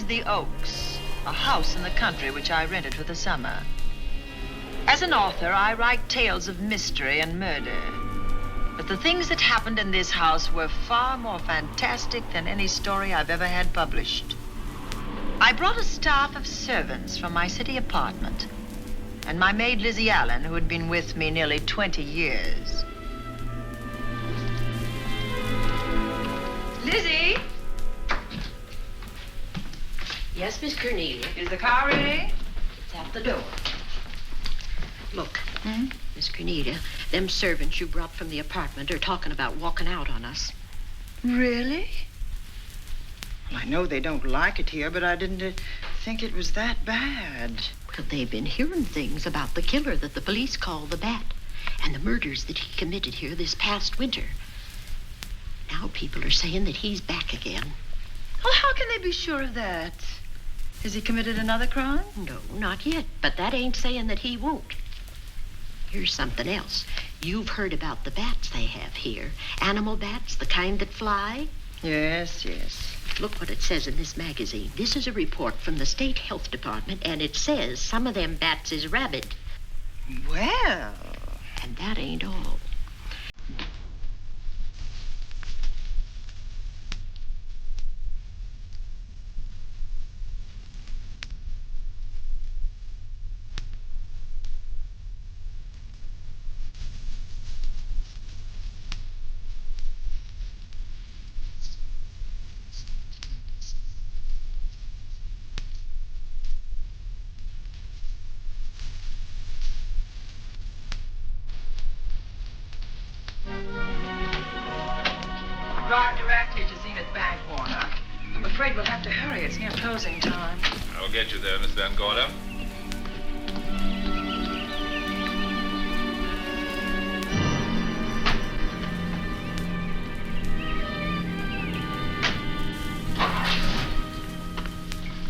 The Oaks, a house in the country which I rented for the summer. As an author, I write tales of mystery and murder. But the things that happened in this house were far more fantastic than any story I've ever had published. I brought a staff of servants from my city apartment, and my maid Lizzie Allen, who had been with me nearly 20 years. Lizzie? Yes, Miss Cornelia. Is the car ready? It's at the door. Look, Miss Cornelia, them servants you brought from the apartment are talking about walking out on us. Really? Well, I know they don't like it here, but I didn't think it was that bad. Well, they've been hearing things about the killer that the police call the Bat and the murders that he committed here this past winter. Now people are saying that he's back again. Well, how can they be sure of that? Has he committed another crime? No, not yet, but that ain't saying that he won't. Here's something else. You've heard about the bats they have here. Animal bats, the kind that fly. Yes, yes. Look what it says in this magazine. This is a report from the State Health Department, and it says some of them bats is rabid. Well. And that ain't all. Drive directly to Zenith Bank, Warner. I'm afraid we'll have to hurry. It's near closing time. I'll get you there, Miss Van Gorder.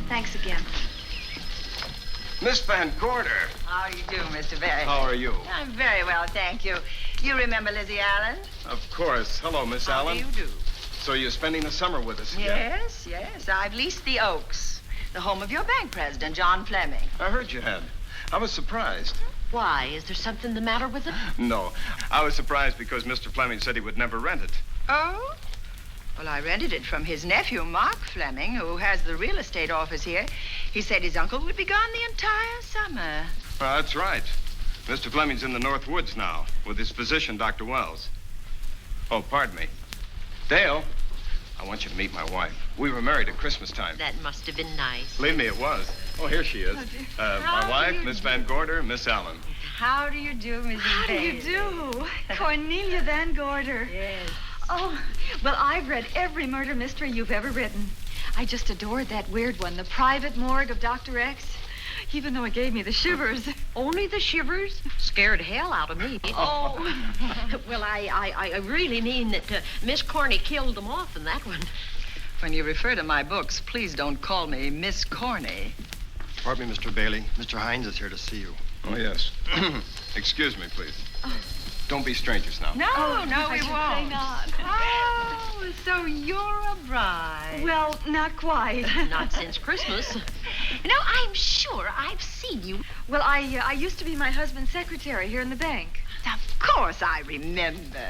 Thanks again. Miss Van Gorder. How do you do, Mr. Barry? How are you? I'm very well, thank you. You remember Lizzie Allen? Of course. Hello, Miss How Allen. do you do? So you're spending the summer with us again? Yes, yes. I've leased the Oaks, the home of your bank president, John Fleming. I heard you had. I was surprised. Why? Is there something the matter with it? No. I was surprised because Mr. Fleming said he would never rent it. Oh? Well, I rented it from his nephew, Mark Fleming, who has the real estate office here. He said his uncle would be gone the entire summer. Well, that's right. Mr. Fleming's in the North Woods now with his physician, Dr. Wells. Oh, pardon me. Dale, I want you to meet my wife. We were married at Christmas time. That must have been nice. Believe me, it was. Oh, here she is. My wife, Miss Van Gorder, Miss Allen. How do you do, Mrs. How do you do? Cornelia Van Gorder. Yes. Oh, well, I've read every murder mystery you've ever written. I just adored that weird one, The Private Morgue of Dr. X, even though it gave me the shivers. Only the shivers? Scared hell out of me. Oh. Well, I really mean that Miss Corney killed them off in that one. When you refer to my books, please don't call me Miss Corney. Pardon me, Mr. Bailey. Mr. Hines is here to see you. Oh, yes. Excuse me, please. Oh. Don't be strangers now. No, no, I we should won't. say not. Oh, so you're a bride. Well, not quite. Not since Christmas. No, I'm sure I've seen you. Well, I used to be my husband's secretary here in the bank. Of course I remember.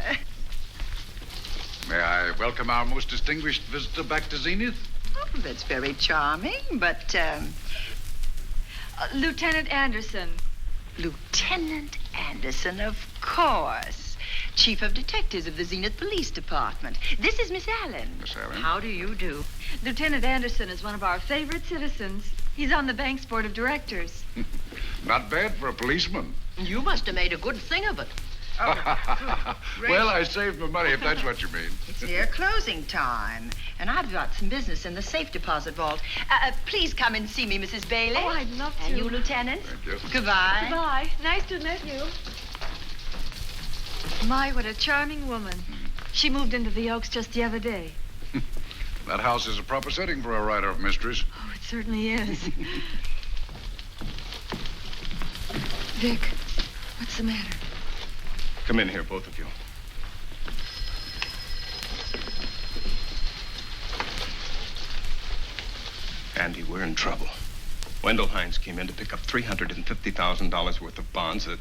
May I welcome our most distinguished visitor back to Zenith? Oh, that's very charming, but, Lieutenant Anderson. Lieutenant Anderson, of course. Chief of Detectives of the Zenith Police Department. This is Miss Allen. Miss Allen? How do you do? Lieutenant Anderson is one of our favorite citizens. He's on the bank's board of directors. Not bad for a policeman. You must have made a good thing of it. Well, I saved my money, if that's what you mean. It's near closing time, and I've got some business in the safe deposit vault. Please come and see me, Mrs. Bailey. Oh, I'd love to. And you, Lieutenant. Thank you. Goodbye. Goodbye. Nice to meet you. My, what a charming woman. She moved into the Oaks just the other day. That house is a proper setting for a writer of mysteries. Oh, it certainly is. Vic, what's the matter? Come in here, both of you. Andy, we're in trouble. Wendell Hines came in to pick up $350,000 worth of bonds that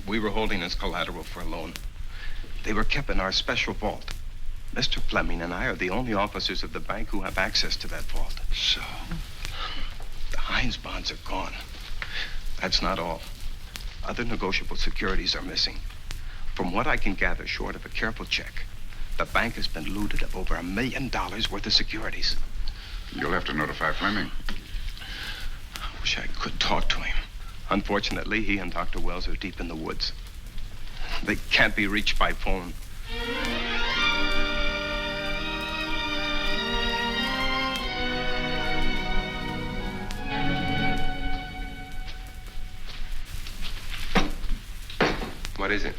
we were holding as collateral for a loan. They were kept in our special vault. Mr. Fleming and I are the only officers of the bank who have access to that vault. So? The Hines bonds are gone. That's not all. Other negotiable securities are missing. From what I can gather, short of a careful check, the bank has been looted of over $1 million worth of securities. You'll have to notify Fleming. I wish I could talk to him. Unfortunately, he and Dr. Wells are deep in the woods. They can't be reached by phone. What is it?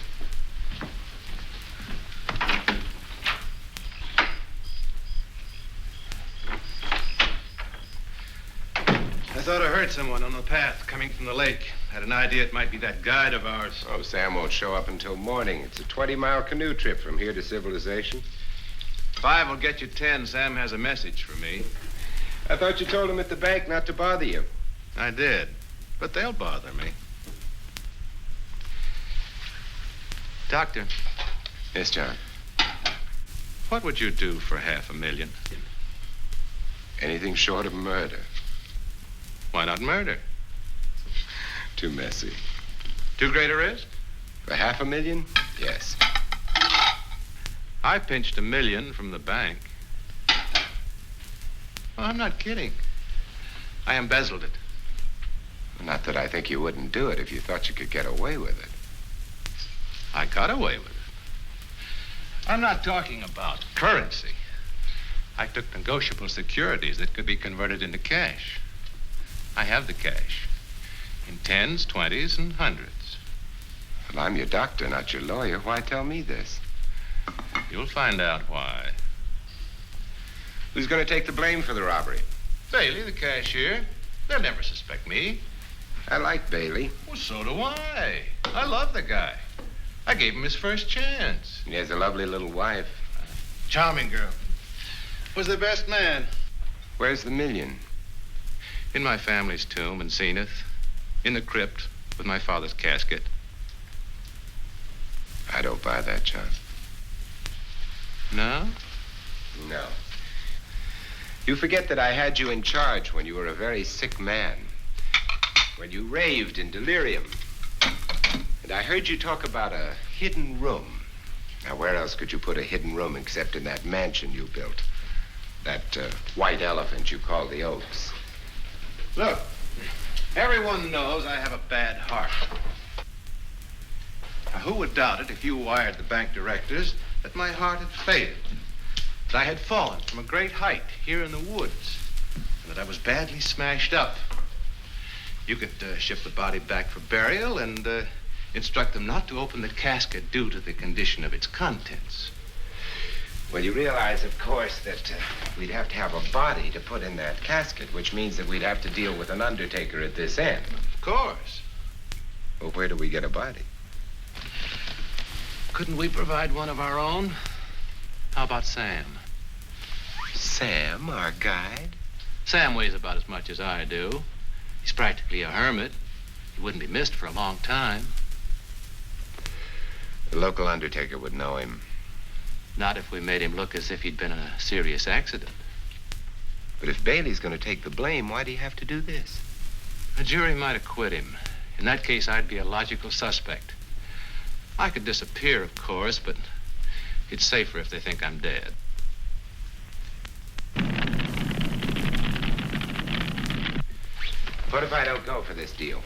I thought I heard someone on the path coming from the lake. Had an idea it might be that guide of ours. Oh, Sam won't show up until morning. It's a 20-mile canoe trip from here to civilization. 5 will get you 10. Sam has a message for me. I thought you told him at the bank not to bother you. I did, but they'll bother me. Doctor, Yes, John. what would you do for $500,000? Anything short of murder. Why not murder? Too messy. Too great a risk? For $500,000? Yes. I pinched $1 million from the bank. Well, I'm not kidding. I embezzled it. Not that I think you wouldn't do it if you thought you could get away with it. I got away with it. I'm not talking about currency. I took negotiable securities that could be converted into cash. I have the cash in 10s, 20s, and 100s. Well, I'm your doctor, not your lawyer. Why tell me this? You'll find out why. Who's going to take the blame for the robbery? Bailey, the cashier. They'll never suspect me. I like Bailey. Well, so do I. I love the guy. I gave him his first chance. He has a lovely little wife. Charming girl. Was the best man. Where's the $1 million? In my family's tomb in Zenith. In the crypt with my father's casket. I don't buy that, John. No? No. You forget that I had you in charge when you were a very sick man. When you raved in delirium. And I heard you talk about a hidden room. Now, where else could you put a hidden room except in that mansion you built? That white elephant you call the Oaks. Look, everyone knows I have a bad heart. Now, who would doubt it if you wired the bank directors that my heart had failed? That I had fallen from a great height here in the woods. And that I was badly smashed up. You could ship the body back for burial and instruct them not to open the casket due to the condition of its contents. Well, you realize, of course, that we'd have to have a body to put in that casket, which means that we'd have to deal with an undertaker at this end. Of course. Well, where do we get a body? Couldn't we provide one of our own? How about Sam? Sam, our guide? Sam weighs about as much as I do. He's practically a hermit. He wouldn't be missed for a long time. The local undertaker would know him. Not if we made him look as if he'd been in a serious accident. But if Bailey's going to take the blame, why do you have to do this? A jury might acquit him. In that case, I'd be a logical suspect. I could disappear, of course, but it's safer if they think I'm dead. What if I don't go for this deal?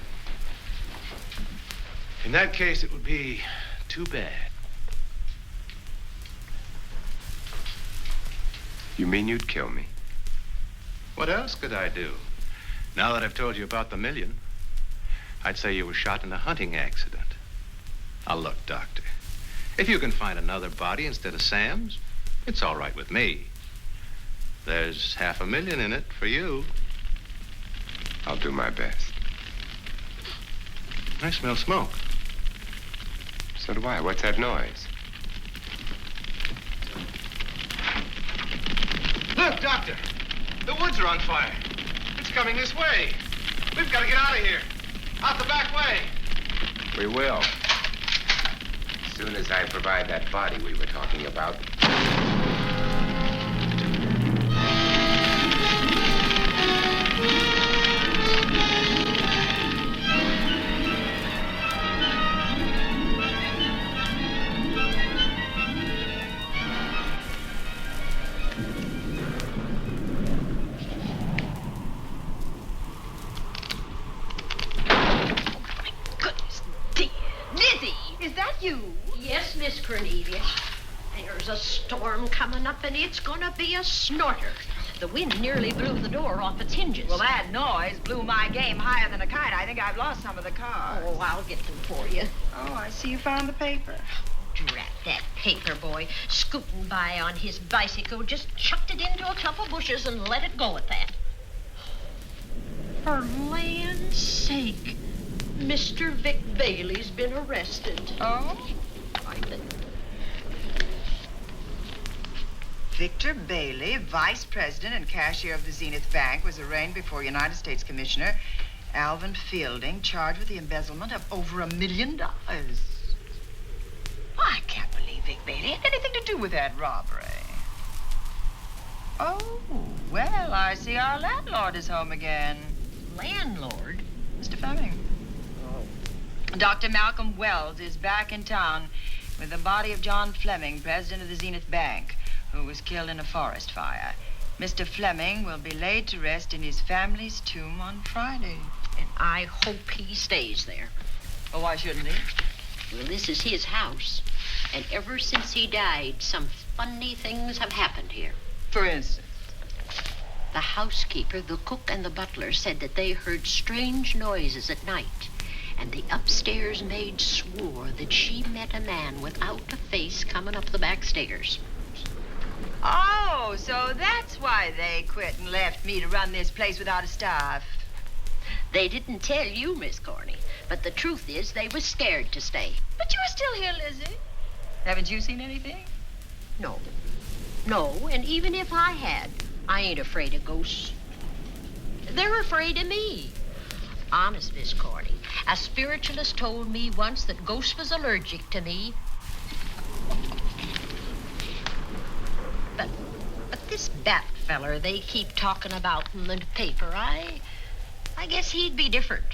In that case, it would be too bad. You mean you'd kill me? What else could I do? Now that I've told you about the $1 million, I'd say you were shot in a hunting accident. Now, look, Doctor, if you can find another body instead of Sam's, it's all right with me. There's $500,000 in it for you. I'll do my best. I smell smoke. So do I. What's that noise? Look, Doctor, the woods are on fire. It's coming this way. We've got to get out of here. Out the back way. We will. As soon as I provide that body we were talking about. Yes, Miss Cornelia. There's a storm coming up, and it's gonna be a snorter. The wind nearly blew the door off its hinges. Well, that noise blew my game higher than a kite. I think I've lost some of the cars. Oh, I'll get them for you. Oh, I see you found the paper. Drat that paper boy, scooting by on his bicycle, just chucked it into a clump of bushes and let it go at that. For land's sake, Mr. Vic Bailey's been arrested. Oh? Victor Bailey, vice president and cashier of the Zenith Bank, was arraigned before United States Commissioner Alvin Fielding, charged with the embezzlement of over $1 million. I can't believe Vic Bailey had anything to do with that robbery. Oh, well, I see our landlord is home again. Landlord? Mr. Fleming. Dr. Malcolm Wells is back in town with the body of John Fleming, president of the Zenith Bank, who was killed in a forest fire. Mr. Fleming will be laid to rest in his family's tomb on Friday. And I hope he stays there. Oh, why shouldn't he? Well, this is his house. And ever since he died, some funny things have happened here. For instance? The housekeeper, the cook, and the butler said that they heard strange noises at night. And the upstairs maid swore that she met a man without a face coming up the back stairs. Oh, so that's why they quit and left me to run this place without a staff. They didn't tell you, Miss Corney, but the truth is they was scared to stay. But you're still here, Lizzie. Haven't you seen anything? No. No, and even if I had, I ain't afraid of ghosts. They're afraid of me. Honest, Miss Corney, a spiritualist told me once that ghosts was allergic to me. But this Bat feller they keep talking about in the paper, I guess he'd be different.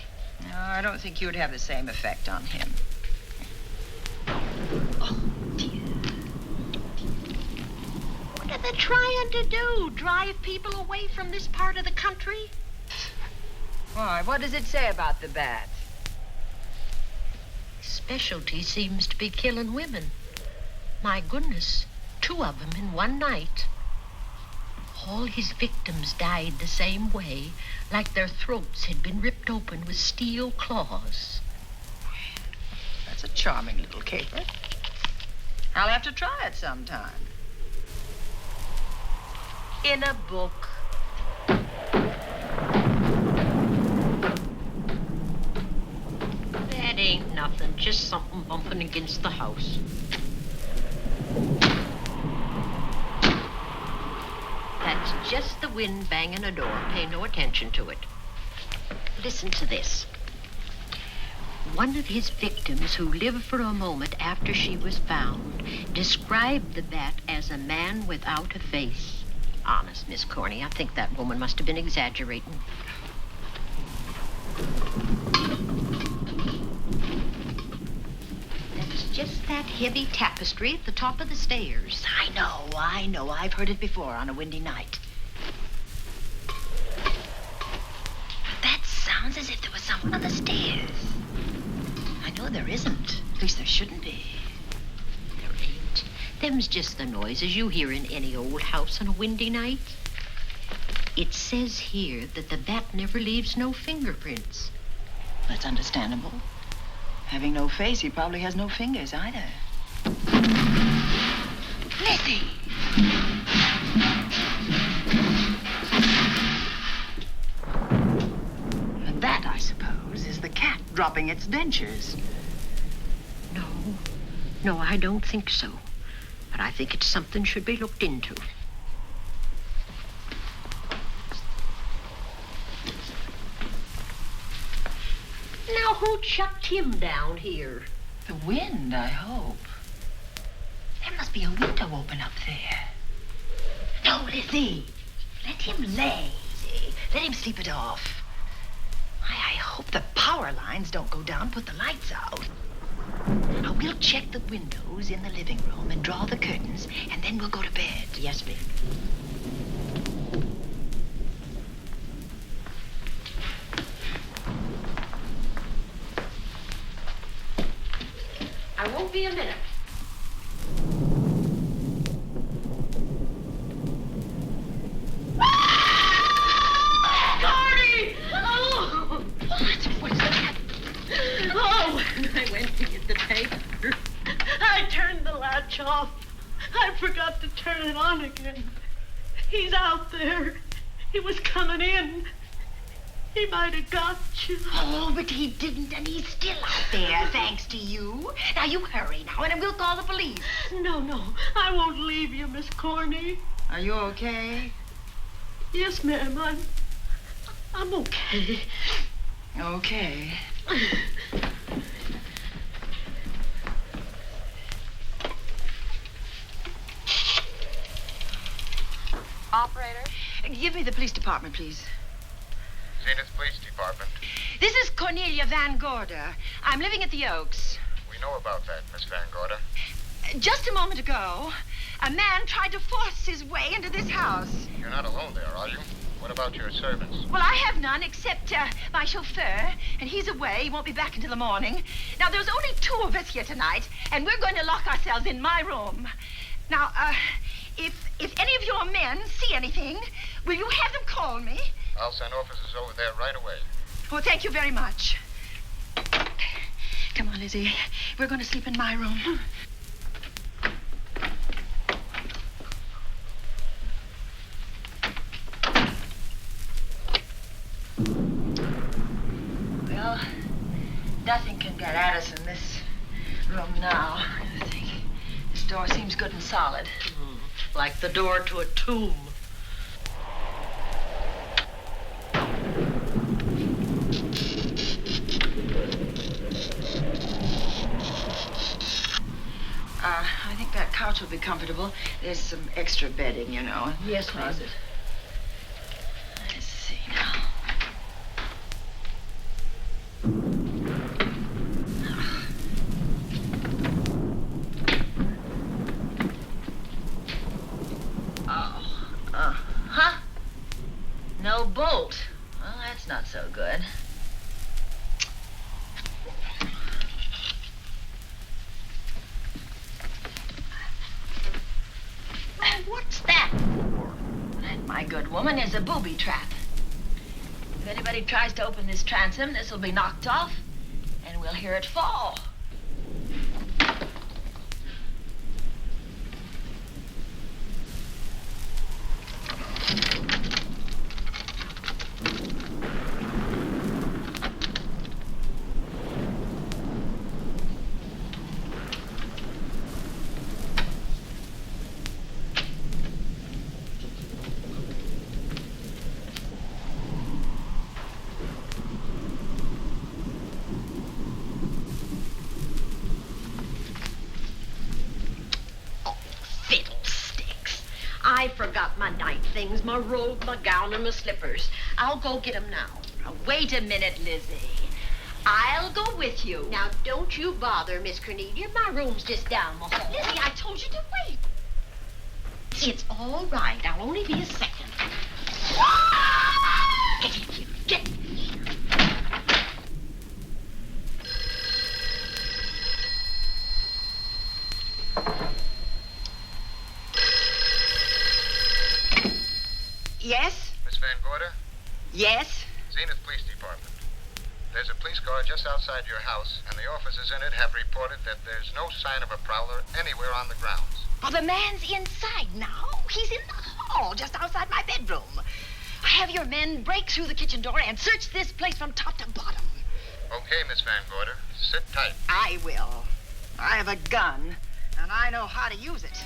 No, I don't think you would have the same effect on him. Oh, dear. What are they trying to do? Drive people away from this part of the country? Why, what does it say about the bat? Specialty seems to be killing women. My goodness, 2 of them in one night. All his victims died the same way, like their throats had been ripped open with steel claws. That's a charming little caper. I'll have to try it sometime. In a book. That ain't nothing, just something bumping against the house. That's just the wind banging a door. Pay no attention to it. Listen to this. One of his victims, who lived for a moment after she was found, described the bat as a man without a face. Honest, Miss Corney, I think that woman must have been exaggerating. that heavy tapestry at the top of the stairs? I know. I've heard it before on a windy night. But that sounds as if there was someone on the stairs. I know there isn't. At least there shouldn't be. There ain't. Them's just the noises you hear in any old house on a windy night. It says here that the bat never leaves no fingerprints. That's understandable. Having no face, he probably has no fingers either. Lizzie! And that, I suppose, is the cat dropping its dentures. No, I don't think so. But I think it's something should be looked into. Now, who chucked him down here? The wind, I hope. There must be a window open up there. No, Lizzie. Let him lay. Let him sleep it off. I hope the power lines don't go down, put the lights out. Now, we'll check the windows in the living room and draw the curtains, and then we'll go to bed. Yes, ma'am. I won't be a minute. Gordy! Oh! What's that? Oh, I went to get the paper. I turned the latch off. I forgot to turn it on again. He's out there. He was coming in. He might have got you. Oh, but he didn't, and he's still out there, thanks to you. Now, you hurry now, and we'll call the police. No, I won't leave you, Miss Corney. Are you okay? Yes, ma'am, I'm okay. Okay. Operator? Give me the police department, please. Zenith Police Department. This is Cornelia Van Gorder. I'm living at the Oaks. We know about that, Miss Van Gorder. Just a moment ago, a man tried to force his way into this house. You're not alone there, are you? What about your servants? Well, I have none except my chauffeur, and he's away. He won't be back until the morning. Now, there's only 2 of us here tonight, and we're going to lock ourselves in my room. Now, if any of your men see anything, will you have them call me? I'll send officers over there right away. Oh, thank you very much. Come on, Lizzie. We're going to sleep in my room. Well, nothing can get at us in this room now, I think. This door seems good and solid. Like the door to a tomb. I think that couch will be comfortable. There's some extra bedding, you know. Yes, ma'am. Closet. Let's see now. Huh? No bolt. Well, that's not so good. What's that for? That, my good woman, is a booby trap. If anybody tries to open this transom, this will be knocked off, and we'll hear it fall. I forgot my night things, my robe, my gown, and my slippers. I'll go get 'em now. Now, wait a minute, Lizzie. I'll go with you. Now, don't you bother, Miss Cornelia. My room's just down the hall. Lizzie, I told you to wait. It's all right. I'll only be a second. Get in here. Get in here. Yes? Miss Van Gorder? Yes? Zenith Police Department. There's a police car just outside your house, and the officers in it have reported that there's no sign of a prowler anywhere on the grounds. Oh, the man's inside now. He's in the hall, just outside my bedroom. Have your men break through the kitchen door and search this place from top to bottom. Okay, Miss Van Gorder. Sit tight. I will. I have a gun, and I know how to use it.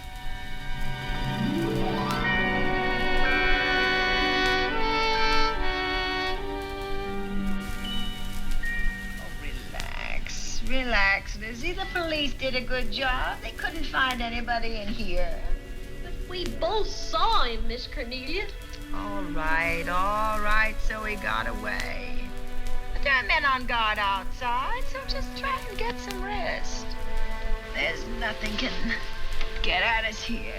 Relax, Lizzie. The police did a good job. They couldn't find anybody in here. But we both saw him, Miss Cornelia. All right. So he got away. But there are men on guard outside, so just try and get some rest. There's nothing can get at us here.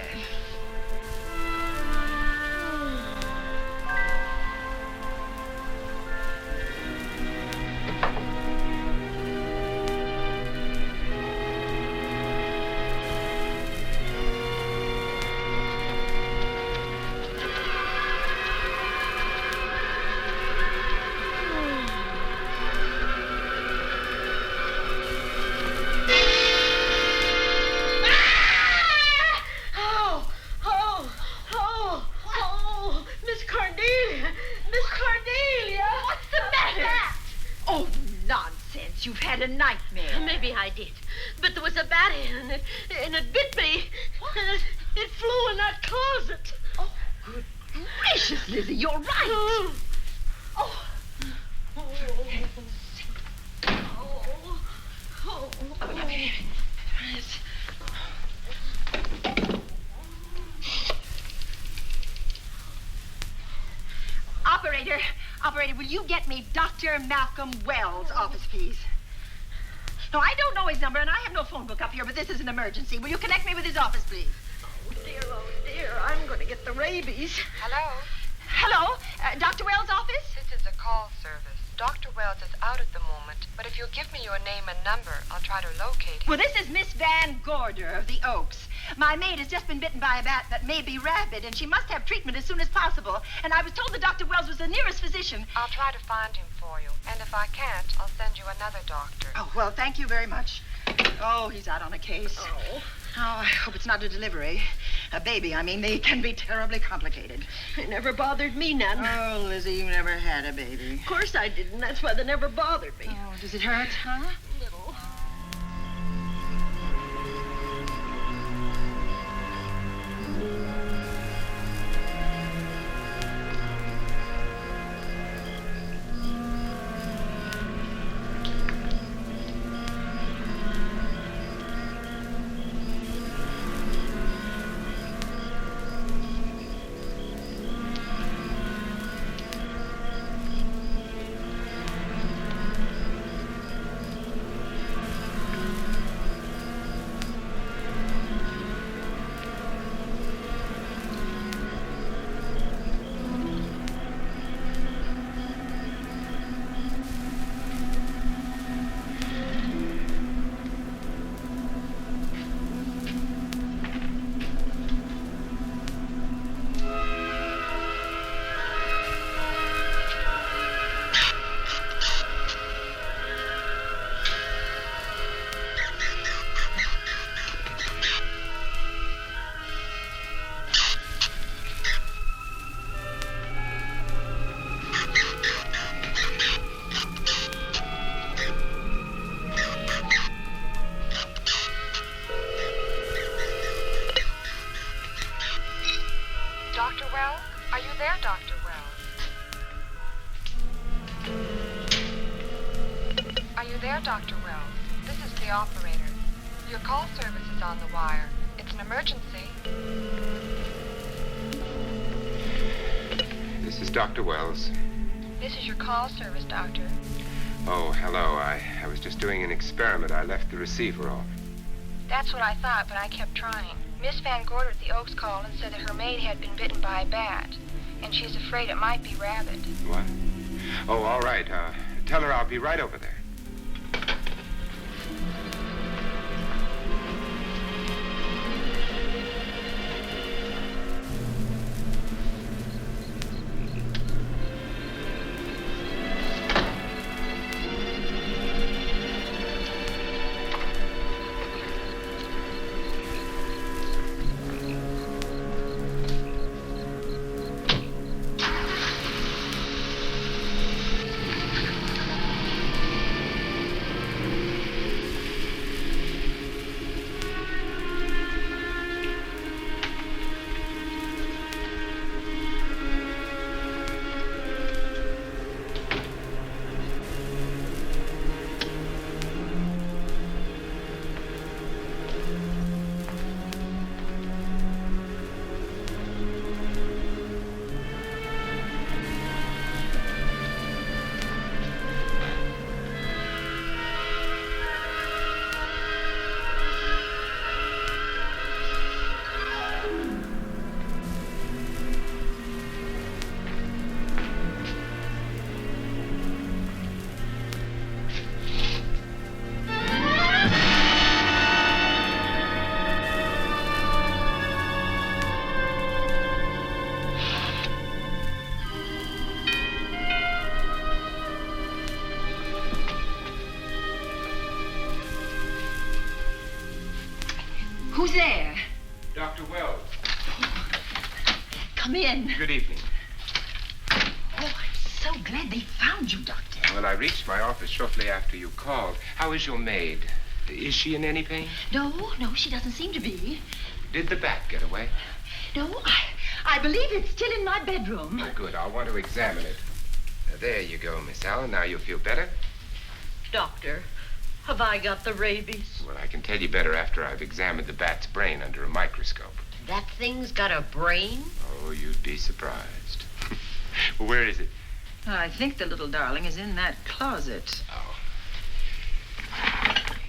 You've had a nightmare. Maybe I did. But there was a bat and it bit me. And it flew in that closet. Oh, good gracious, Lizzie, you're right. Operator, will you get me Dr. Malcolm Wells' office, please? No, I don't know his number, and I have no phone book up here, but this is an emergency. Will you connect me with his office, please? Oh, dear, I'm going to get the rabies. Hello? Dr. Wells' office? This is a call service. Dr. Wells is out at the moment, but if you'll give me your name and number, I'll try to locate him. Well, this is Miss Van Gorder of the Oaks. My maid has just been bitten by a bat that may be rabid, and she must have treatment as soon as possible. And I was told that Dr. Wells was the nearest physician. I'll try to find him for you, and if I can't, I'll send you another doctor. Oh, well, thank you very much. Oh, he's out on a case. Oh, I hope it's not a delivery. A baby, I mean. They can be terribly complicated. It never bothered me none. Oh, Lizzie, you never had a baby. Of course I didn't. That's why they never bothered me. Oh, does it hurt, huh? Little. Dr. Wells? Are you there, Dr. Wells? Are you there, Dr. Wells? This is the operator. Your call service is on the wire. It's an emergency. This is Dr. Wells. This is your call service, Doctor. Oh, hello. I was just doing an experiment. I left the receiver off. That's what I thought, but I kept trying. Miss Van Gorder at the Oaks called and said that her maid had been bitten by a bat, and she's afraid it might be rabbit. What? Oh, all right. Tell her I'll be right over there. Who's there? Dr. Wells. Come in. Good evening. Oh, I'm so glad they found you, Doctor. Well, I reached my office shortly after you called. How is your maid? Is she in any pain? No, she doesn't seem to be. Did the bat get away? No, I believe it's still in my bedroom. Oh, good. I'll want to examine it. There you go, Miss Allen. Now you'll feel better? Doctor, have I got the rabies? Well, I can tell you better after I've examined the bat's brain under a microscope. That thing's got a brain? Oh, you'd be surprised. Well, where is it? I think the little darling is in that closet. Oh.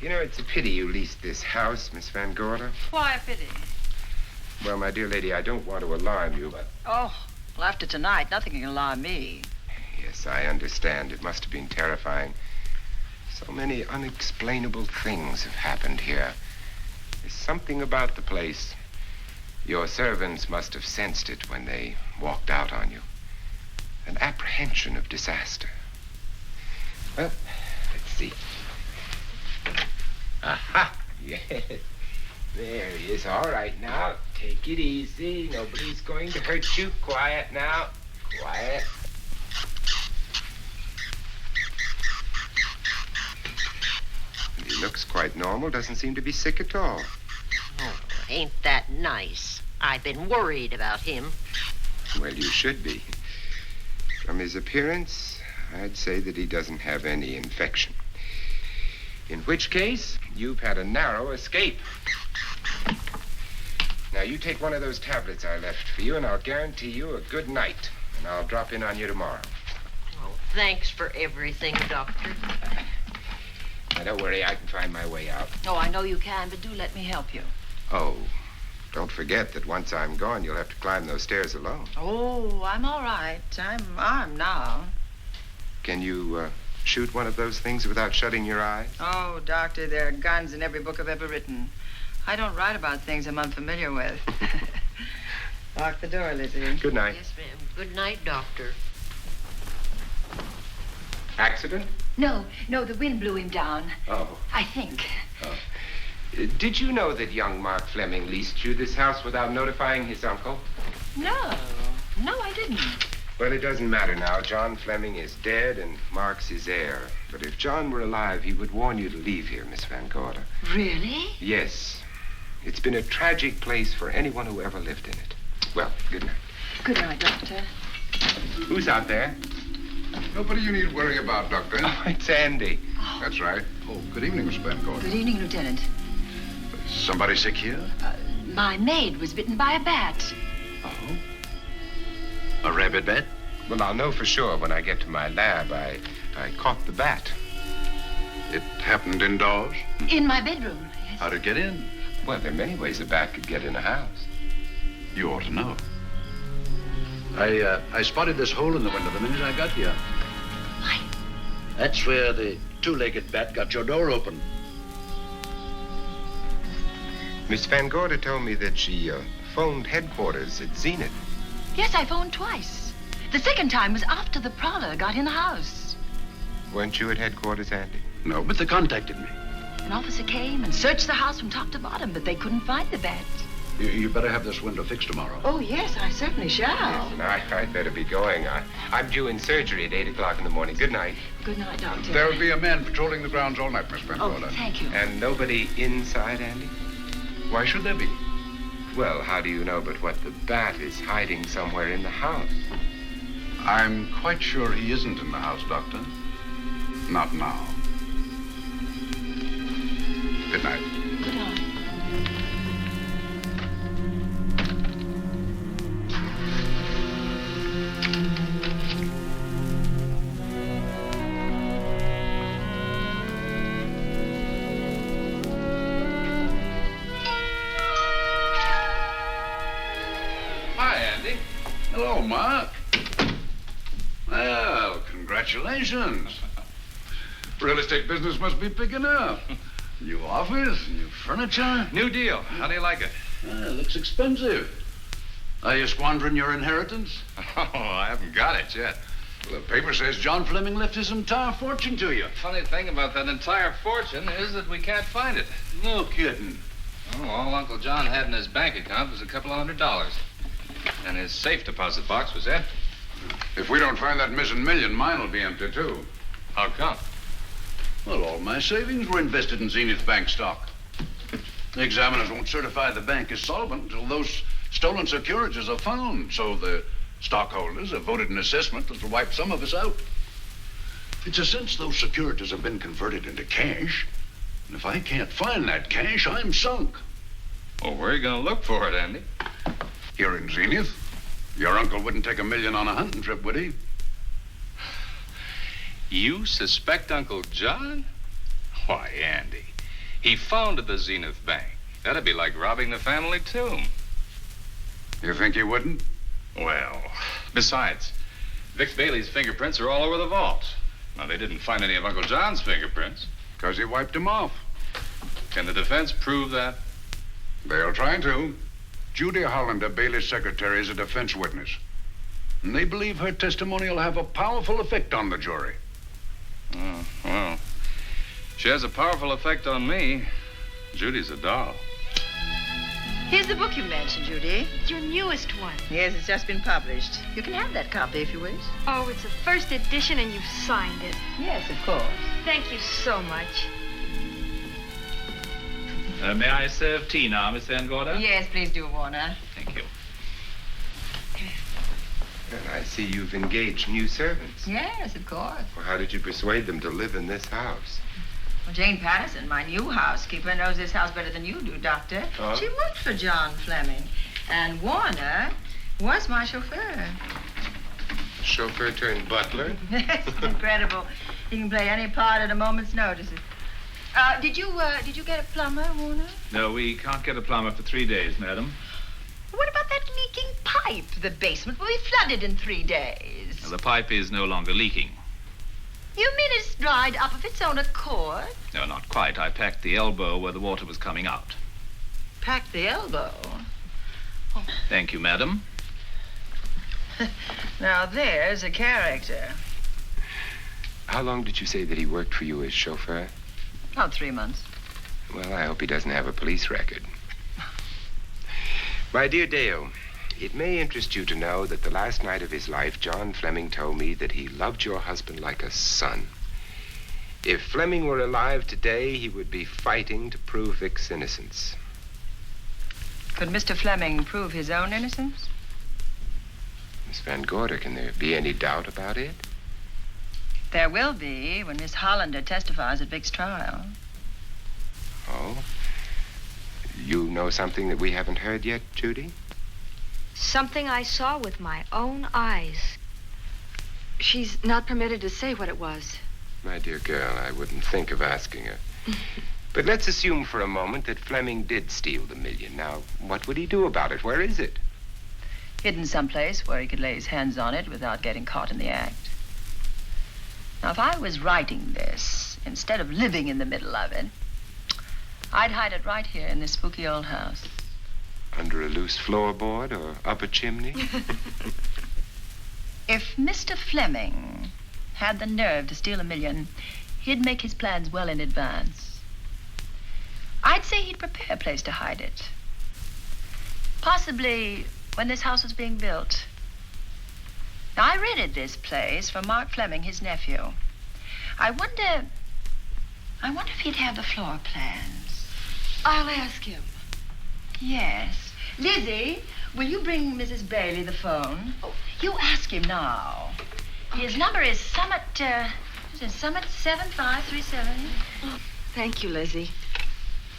You know, it's a pity you leased this house, Miss Van Gorder. Why a pity? Well, my dear lady, I don't want to alarm you, but... Oh, well, after tonight, nothing can alarm me. Yes, I understand. It must have been terrifying. So many unexplainable things have happened here. There's something about the place. Your servants must have sensed it when they walked out on you. An apprehension of disaster. Well, let's see. Aha! Yes. There he is. All right, now. Take it easy. Nobody's going to hurt you. Quiet now. Quiet. He looks quite normal. Doesn't seem to be sick at all. Oh, ain't that nice? I've been worried about him. Well, you should be. From his appearance, I'd say that he doesn't have any infection. In which case, you've had a narrow escape. Now, you take one of those tablets I left for you, and I'll guarantee you a good night. And I'll drop in on you tomorrow. Oh, thanks for everything, Doctor. Now, don't worry, I can find my way out. Oh, I know you can, but do let me help you. Oh, don't forget that once I'm gone, you'll have to climb those stairs alone. Oh, I'm all right. I'm armed now. Can you shoot one of those things without shutting your eyes? Oh, Doctor, there are guns in every book I've ever written. I don't write about things I'm unfamiliar with. Lock the door, Lizzie. Good night. Yes, ma'am. Good night, Doctor. Accident? No, the wind blew him down. Oh. I think. Oh. Did you know that young Mark Fleming leased you this house without notifying his uncle? No, I didn't. Well, it doesn't matter now. John Fleming is dead and Mark's his heir. But if John were alive, he would warn you to leave here, Miss Van Gorder. Really? Yes. It's been a tragic place for anyone who ever lived in it. Well, good night. Good night, Doctor. Who's out there? Nobody you need worry about, Doctor. Oh, it's Andy. That's right. Oh, good evening, Miss Van Gorder. Good evening, Lieutenant. Somebody sick here? My maid was bitten by a bat. Oh? A rabbit bat? Well, I'll know for sure when I get to my lab. I caught the bat. It happened indoors? In my bedroom, yes. How'd it get in? Well, there are many ways a bat could get in a house. You ought to know. I spotted this hole in the window the minute I got here. Why? That's where the two-legged bat got your door open. Miss Van Gorder told me that she phoned headquarters at Zenith. Yes, I phoned twice. The second time was after the prowler got in the house. Weren't you at headquarters, Andy? No, but they contacted me. An officer came and searched the house from top to bottom, but they couldn't find the bat. You better have this window fixed tomorrow. Oh, yes, I certainly shall. Listen, I'd better be going. I'm due in surgery at 8 o'clock in the morning. Good night. Good night, Doctor. There'll be a man patrolling the grounds all night, Miss Van Oh, Gorder. thank you. And nobody inside, Andy? Why should there be? Well, how do you know but what the bat is hiding somewhere in the house? I'm quite sure he isn't in the house, Doctor. Not now. Good night. Good night. Hi, Andy. Hello, Mark. Well, congratulations. Real estate business must be picking up. New office, new furniture. New deal. How do you like it? Looks expensive. Are you squandering your inheritance? Oh, I haven't got it yet. Well, the paper says John Fleming left his entire fortune to you. Funny thing about that entire fortune is that we can't find it. No kidding. Oh, all Uncle John had in his bank account was a couple of $100. And his safe deposit box was empty. If we don't find that missing million, mine will be empty, too. How come? Well, all my savings were invested in Zenith Bank stock. The examiners won't certify the bank is solvent until those stolen securities are found. So the stockholders have voted an assessment that'll wipe some of us out. It's a cinch those securities have been converted into cash. And if I can't find that cash, I'm sunk. Well, where are you going to look for it, Andy? Here in Zenith. Your uncle wouldn't take $1 million on a hunting trip, would he? You suspect Uncle John? Why, Andy, he founded the Zenith Bank. That'd be like robbing the family tomb. You think he wouldn't? Well, besides, Vic Bailey's fingerprints are all over the vault. Now, they didn't find any of Uncle John's fingerprints. Because he wiped them off. Can the defense prove that? They'll try to. Judy Hollander, Bailey's secretary, is a defense witness. And they believe her testimony will have a powerful effect on the jury. Oh, well, she has a powerful effect on me. Judy's a doll. Here's the book you mentioned, Judy. It's your newest one. Yes, it's just been published. You can have that copy if you wish. Oh, it's a first edition and you've signed it. Yes, of course. Thank you so much. May I serve tea now, Miss Van Gorder? Yes, please do, Warner. Thank you. Well, I see you've engaged new servants. Yes, of course. Well, how did you persuade them to live in this house? Well, Jane Patterson, my new housekeeper, knows this house better than you do, Doctor. Oh? She worked for John Fleming. And Warner was my chauffeur. Chauffeur turned butler? Yes, incredible. He can play any part at a moment's notice. Did you get a plumber, Warner? No, we can't get a plumber for 3 days, madam. What about that leaking pipe? The basement will be flooded in 3 days. The pipe is no longer leaking. You mean it's dried up of its own accord? No, not quite. I packed the elbow where the water was coming out. Packed the elbow? Oh. Thank you, madam. Now, there's a character. How long did you say that he worked for you as chauffeur? About 3 months. Well, I hope he doesn't have a police record. My dear Dale, it may interest you to know that the last night of his life, John Fleming told me that he loved your husband like a son. If Fleming were alive today, he would be fighting to prove Vic's innocence. Could Mr. Fleming prove his own innocence? Miss Van Gorder, can there be any doubt about it? There will be when Miss Hollander testifies at Vic's trial. Oh? You know something that we haven't heard yet, Judy? Something I saw with my own eyes. She's not permitted to say what it was. My dear girl, I wouldn't think of asking her. But let's assume for a moment that Fleming did steal the $1 million. Now, what would he do about it? Where is it? Hidden someplace where he could lay his hands on it without getting caught in the act. Now, if I was writing this, instead of living in the middle of it, I'd hide it right here in this spooky old house. Under a loose floorboard or up a chimney? If Mr. Fleming had the nerve to steal $1 million, he'd make his plans well in advance. I'd say he'd prepare a place to hide it. Possibly when this house was being built. Now, I rented this place from Mark Fleming, his nephew. I wonder if he'd have the floor plans. I'll ask him. Yes. Lizzie, will you bring Mrs. Bailey the phone? Oh, you ask him now. Okay. His number is Summit 7537. Oh, thank you, Lizzie.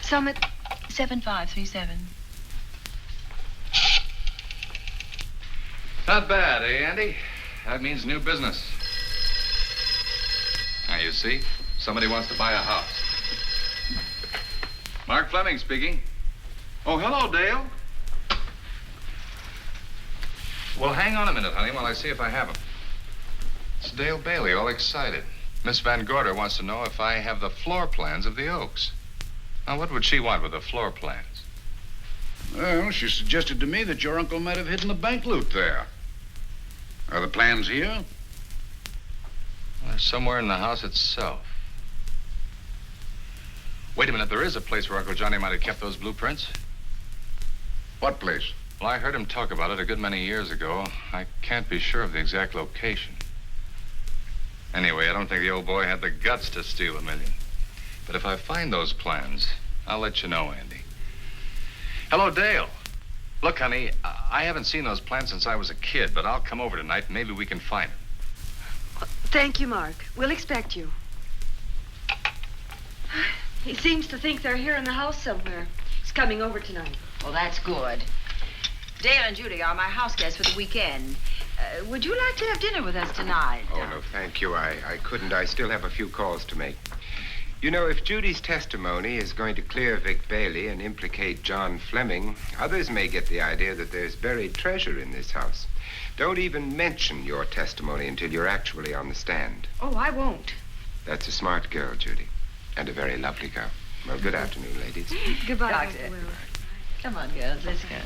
Summit 7537. Not bad, eh, Andy? That means new business. Now, you see, somebody wants to buy a house. Mark Fleming speaking. Oh, hello, Dale. Well, hang on a minute, honey, while I see if I have him. It's Dale Bailey, all excited. Miss Van Gorder wants to know if I have the floor plans of the Oaks. Now, what would she want with the floor plans? Well, she suggested to me that your uncle might have hidden the bank loot there. Are the plans here? Well, they're somewhere in the house itself. Wait a minute, there is a place where Uncle Johnny might have kept those blueprints. What place? Well, I heard him talk about it a good many years ago. I can't be sure of the exact location. Anyway, I don't think the old boy had the guts to steal $1 million. But if I find those plans, I'll let you know, Andy. Hello, Dale. Look, honey, I haven't seen those plans since I was a kid, but I'll come over tonight and maybe we can find them. Thank you, Mark. We'll expect you. He seems to think they're here in the house somewhere. He's coming over tonight. Well, that's good. Dale and Judy are my house guests for the weekend. Would you like to have dinner with us tonight? Oh, no, thank you. I couldn't. I still have a few calls to make. You know, if Judy's testimony is going to clear Vic Bailey and implicate John Fleming, others may get the idea that there's buried treasure in this house. Don't even mention your testimony until you're actually on the stand. Oh, I won't. That's a smart girl, Judy. And a very lovely girl. Well, good afternoon, ladies. Goodbye, Doctor. Dr. Wilbur. Come on, girls, let's go.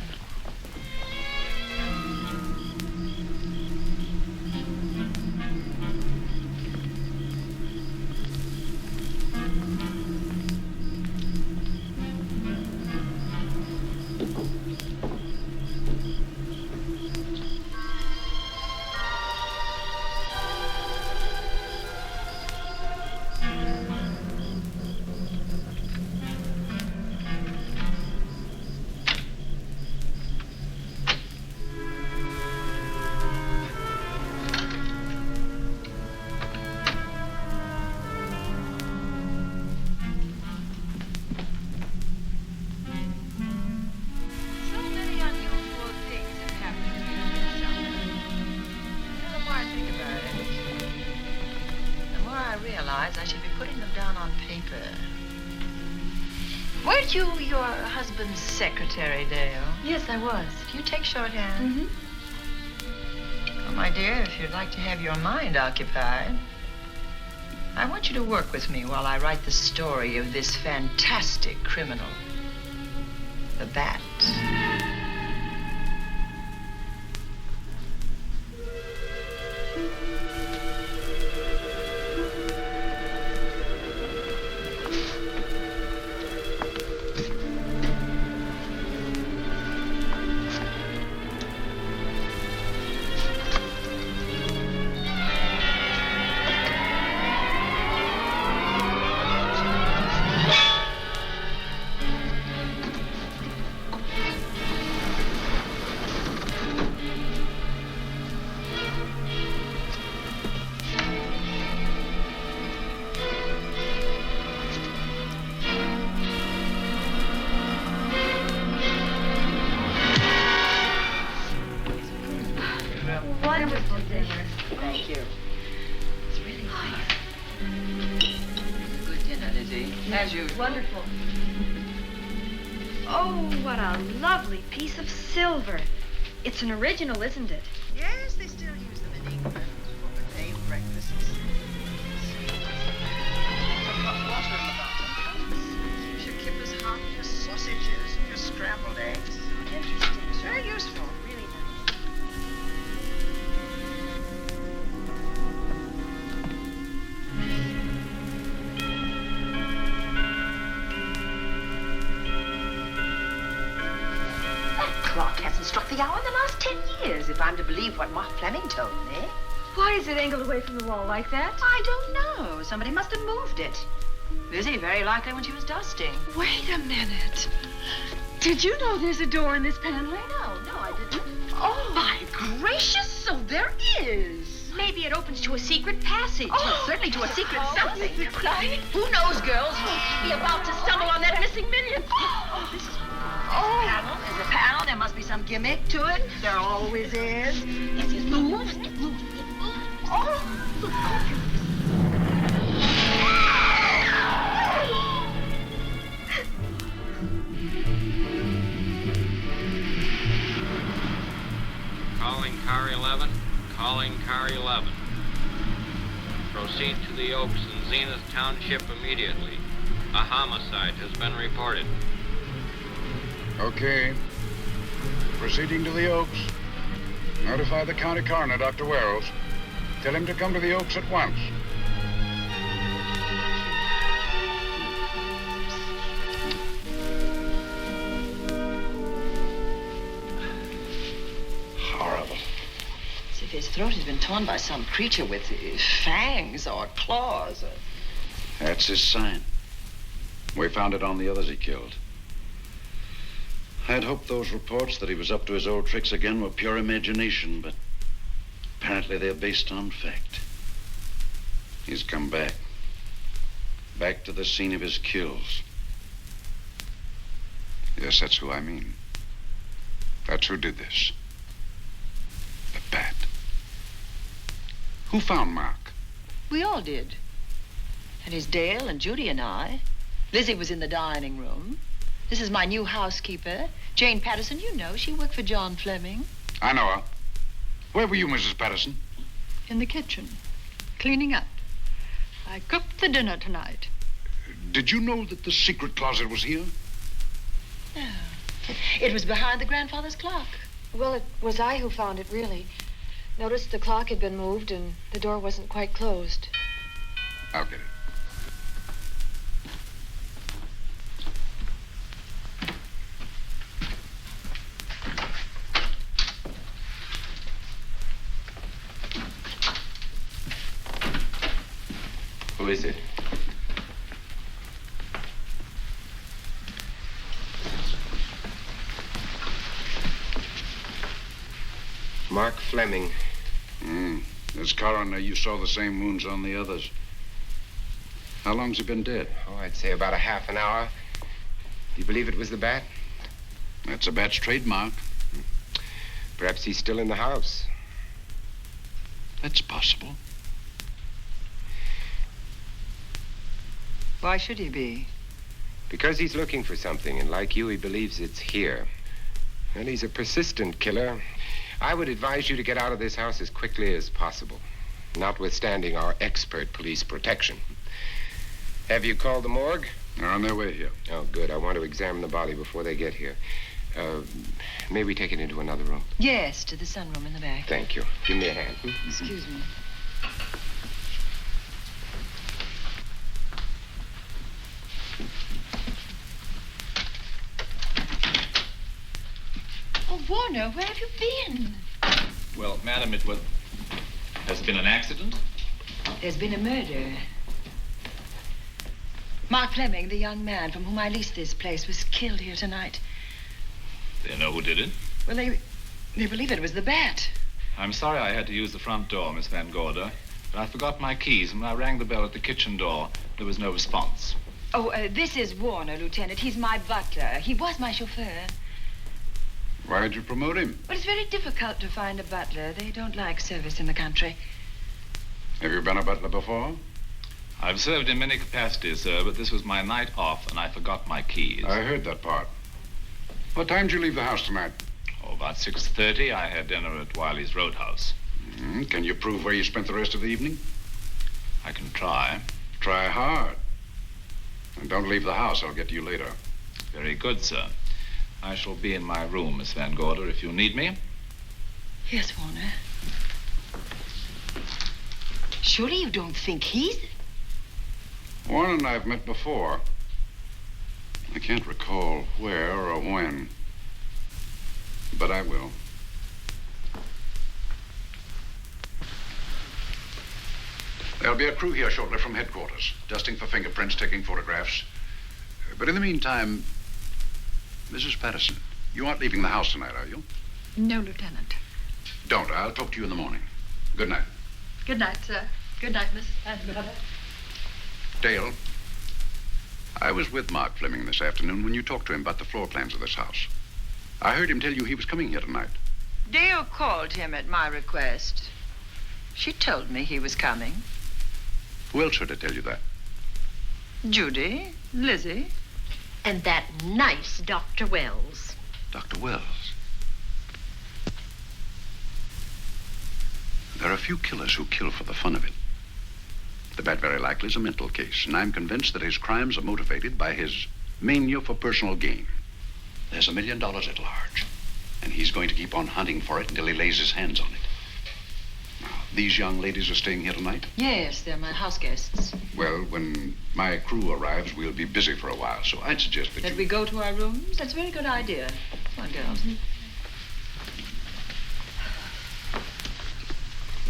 I should be putting them down on paper. Weren't you your husband's secretary, Dale? Yes, I was. Do you take shorthand? Mm-hmm. Well, my dear, if you'd like to have your mind occupied, I want you to work with me while I write the story of this fantastic criminal, the Bat. Wonderful dinner. Thank you. It's really nice. Lizzie, as usual. Wonderful. Oh, what a lovely piece of silver. It's an original, isn't it? Yes, they still use them in England for buffet breakfasts. Hot water in the bottom. Should keep us hot, your sausages and your scrambled eggs. Interesting. It's very useful. Really nice. That clock hasn't struck the hour in the last 10 years, if I'm to believe what Mark Fleming told me. Why is it angled away from the wall like that? I don't know. Somebody must have moved it. Lizzie, very likely when she was dusting. Wait a minute. Did you know there's a door in this paneling? No, I didn't. Oh, My gracious, so there is. maybe it opens to a secret passage. Well, certainly to a secret something. Right? Who knows, girls? We'll be about to stumble on that missing million. This is There's a panel. There must be some gimmick to it. There always is. Yes, it moves. It moves. It moves. Oh. Calling car 11. Calling car 11. Proceed to the Oaks in Zenith Township immediately. A homicide has been reported. Okay. Proceeding to the Oaks. Notify the county coroner, Dr. Wells. Tell him to come to the Oaks at once. Horrible. As if his throat has been torn by some creature with fangs or claws. That's his sign. We found it on the others he killed. I'd hoped those reports that he was up to his old tricks again were pure imagination, but apparently they're based on fact. He's come back. Back to the scene of his kills. Yes, that's who I mean. That's who did this. The bat. Who found Mark? We all did. And his Dale and Judy and I. Lizzie was in the dining room. This is my new housekeeper, Jane Patterson. You know, she worked for John Fleming. I know her. Where were you, Mrs. Patterson? In the kitchen, cleaning up. I cooked the dinner tonight. Did you know that the secret closet was here? No. It was behind the grandfather's clock. Well, it was I who found it, really. Noticed the clock had been moved and the door wasn't quite closed. I'll get it. Who is it? Mark Fleming. As coroner, you saw the same wounds on the others. How long's he been dead? Oh, I'd say about a half an hour. Do you believe it was the bat? That's a bat's trademark. Perhaps he's still in the house. That's possible. Why should he be? Because he's looking for something, and like you, he believes it's here. And he's a persistent killer. I would advise you to get out of this house as quickly as possible, notwithstanding our expert police protection. Have you called the morgue? They're on their way here. Oh, good. I want to examine the body before they get here. May we take it into another room? Yes, to the sunroom in the back. Thank you. Give me a hand. Excuse me. Oh, Warner, where have you been? Well, madam, has been an accident? There's been a murder. Mark Fleming, the young man from whom I leased this place, was killed here tonight. They know who did it? Well, they believe it was the bat. I'm sorry I had to use the front door, Miss Van Gorder, but I forgot my keys, and when I rang the bell at the kitchen door, there was no response. Oh, this is Warner, Lieutenant. He's my butler. He was my chauffeur. Why'd you promote him? Well, it's very difficult to find a butler. They don't like service in the country. Have you been a butler before? I've served in many capacities, sir, but this was my night off, and I forgot my keys. I heard that part. What time did you leave the house tonight? Oh, about 6:30. I had dinner at Wiley's Roadhouse. Can you prove where you spent the rest of the evening? I can try. Try hard. And don't leave the house. I'll get to you later. Very good, sir. I shall be in my room, Miss Van Gorder, if you need me. Yes, Warner. Surely you don't think he's... Warren and I have met before. I can't recall where or when, but I will. There'll be a crew here shortly from headquarters, dusting for fingerprints, taking photographs. But in the meantime, Mrs. Patterson, you aren't leaving the house tonight, are you? No, Lieutenant. Don't. I'll talk to you in the morning. Good night. Good night, sir. Good night, Miss Van Gorder. Dale, I was with Mark Fleming this afternoon when you talked to him about the floor plans of this house. I heard him tell you he was coming here tonight. Dale called him at my request. She told me he was coming. Who else heard her tell you that? Judy, Lizzie. And that nice Dr. Wells. Dr. Wells. There are a few killers who kill for the fun of it. The bat very likely is a mental case, and I'm convinced that his crimes are motivated by his mania for personal gain. There's $1 million at large, and he's going to keep on hunting for it until he lays his hands on it. Now, these young ladies are staying here tonight? Yes, they're my house guests. Well, when my crew arrives, we'll be busy for a while, so I'd suggest that we go to our rooms? That's a very good idea. Come on, girls.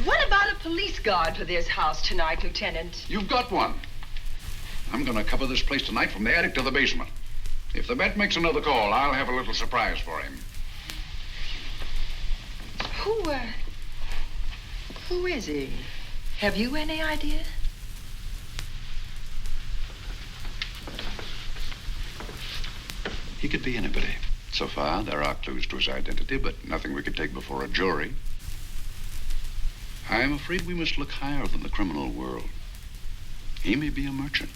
What about a police guard for this house tonight, Lieutenant? You've got one. I'm going to cover this place tonight from the attic to the basement. If the bat makes another call, I'll have a little surprise for him. Who is he? Have you any idea? He could be anybody. So far, there are clues to his identity, but nothing we could take before a jury. I'm afraid we must look higher than the criminal world. He may be a merchant,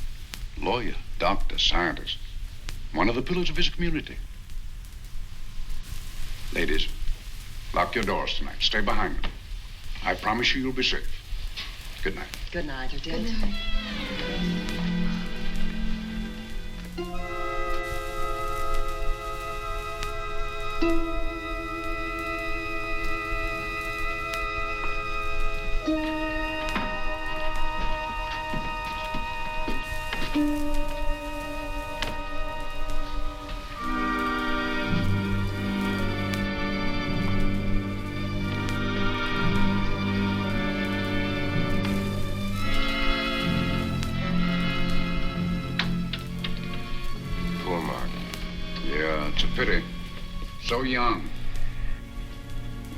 lawyer, doctor, scientist, one of the pillars of his community. Ladies, lock your doors tonight. Stay behind them. I promise you you'll be safe. Good night. Good night, Lieutenant. Good night. Poor Mark. Yeah, it's a pity. So young.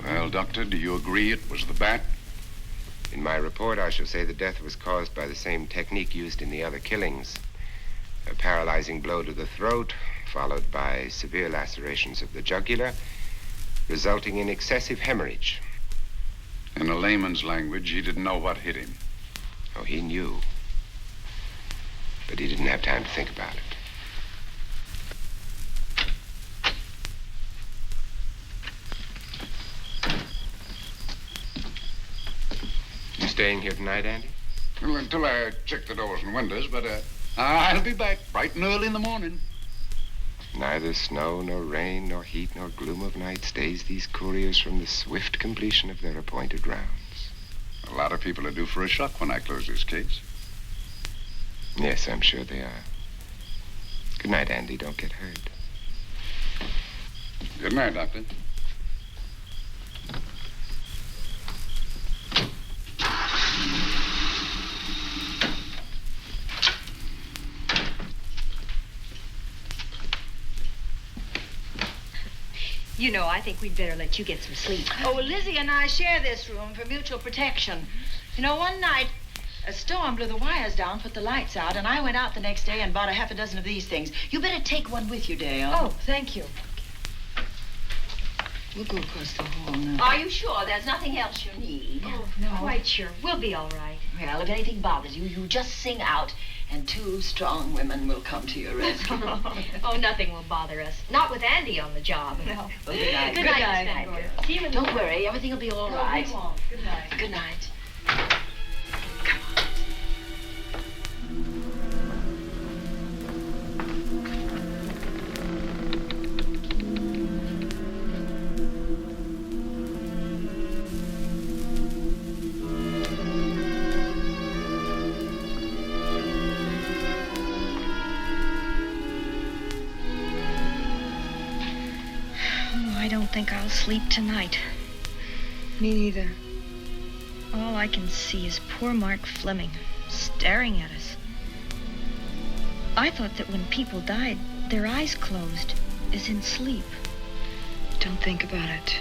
Well, Doctor, do you agree it was the bat? In my report, I shall say the death was caused by the same technique used in the other killings. A paralyzing blow to the throat, followed by severe lacerations of the jugular, resulting in excessive hemorrhage. In a layman's language, he didn't know what hit him. Oh, he knew. But he didn't have time to think about it. You staying here tonight, Andy? Well, until I check the doors and windows, but I'll be back bright and early in the morning. Neither snow, nor rain, nor heat, nor gloom of night stays these couriers from the swift completion of their appointed rounds. A lot of people are due for a shock when I close this case. Yes, I'm sure they are. Good night, Andy. Don't get hurt. Good night, Doctor. You know, I think we'd better let you get some sleep. Oh, Lizzie and I share this room for mutual protection. You know, one night, a storm blew the wires down, put the lights out, and I went out the next day and bought a half a dozen of these things. You better take one with you, Dale. Oh, thank you. We'll go across the hall now. Are you sure there's nothing else you need? Oh, no. Quite sure. We'll be all right. Well, if anything bothers you, you just sing out, and 2 strong women will come to your rescue. Oh, nothing will bother us. Not with Andy on the job. No. Well, good night. Good night, Miss Van Gordon. See you in the Don't worry, everything will be all right. We won't. Good night. Good night. I don't think I'll sleep tonight. Me neither. All I can see is poor Mark Fleming staring at us. I thought that when people died, their eyes closed, as in sleep. Don't think about it.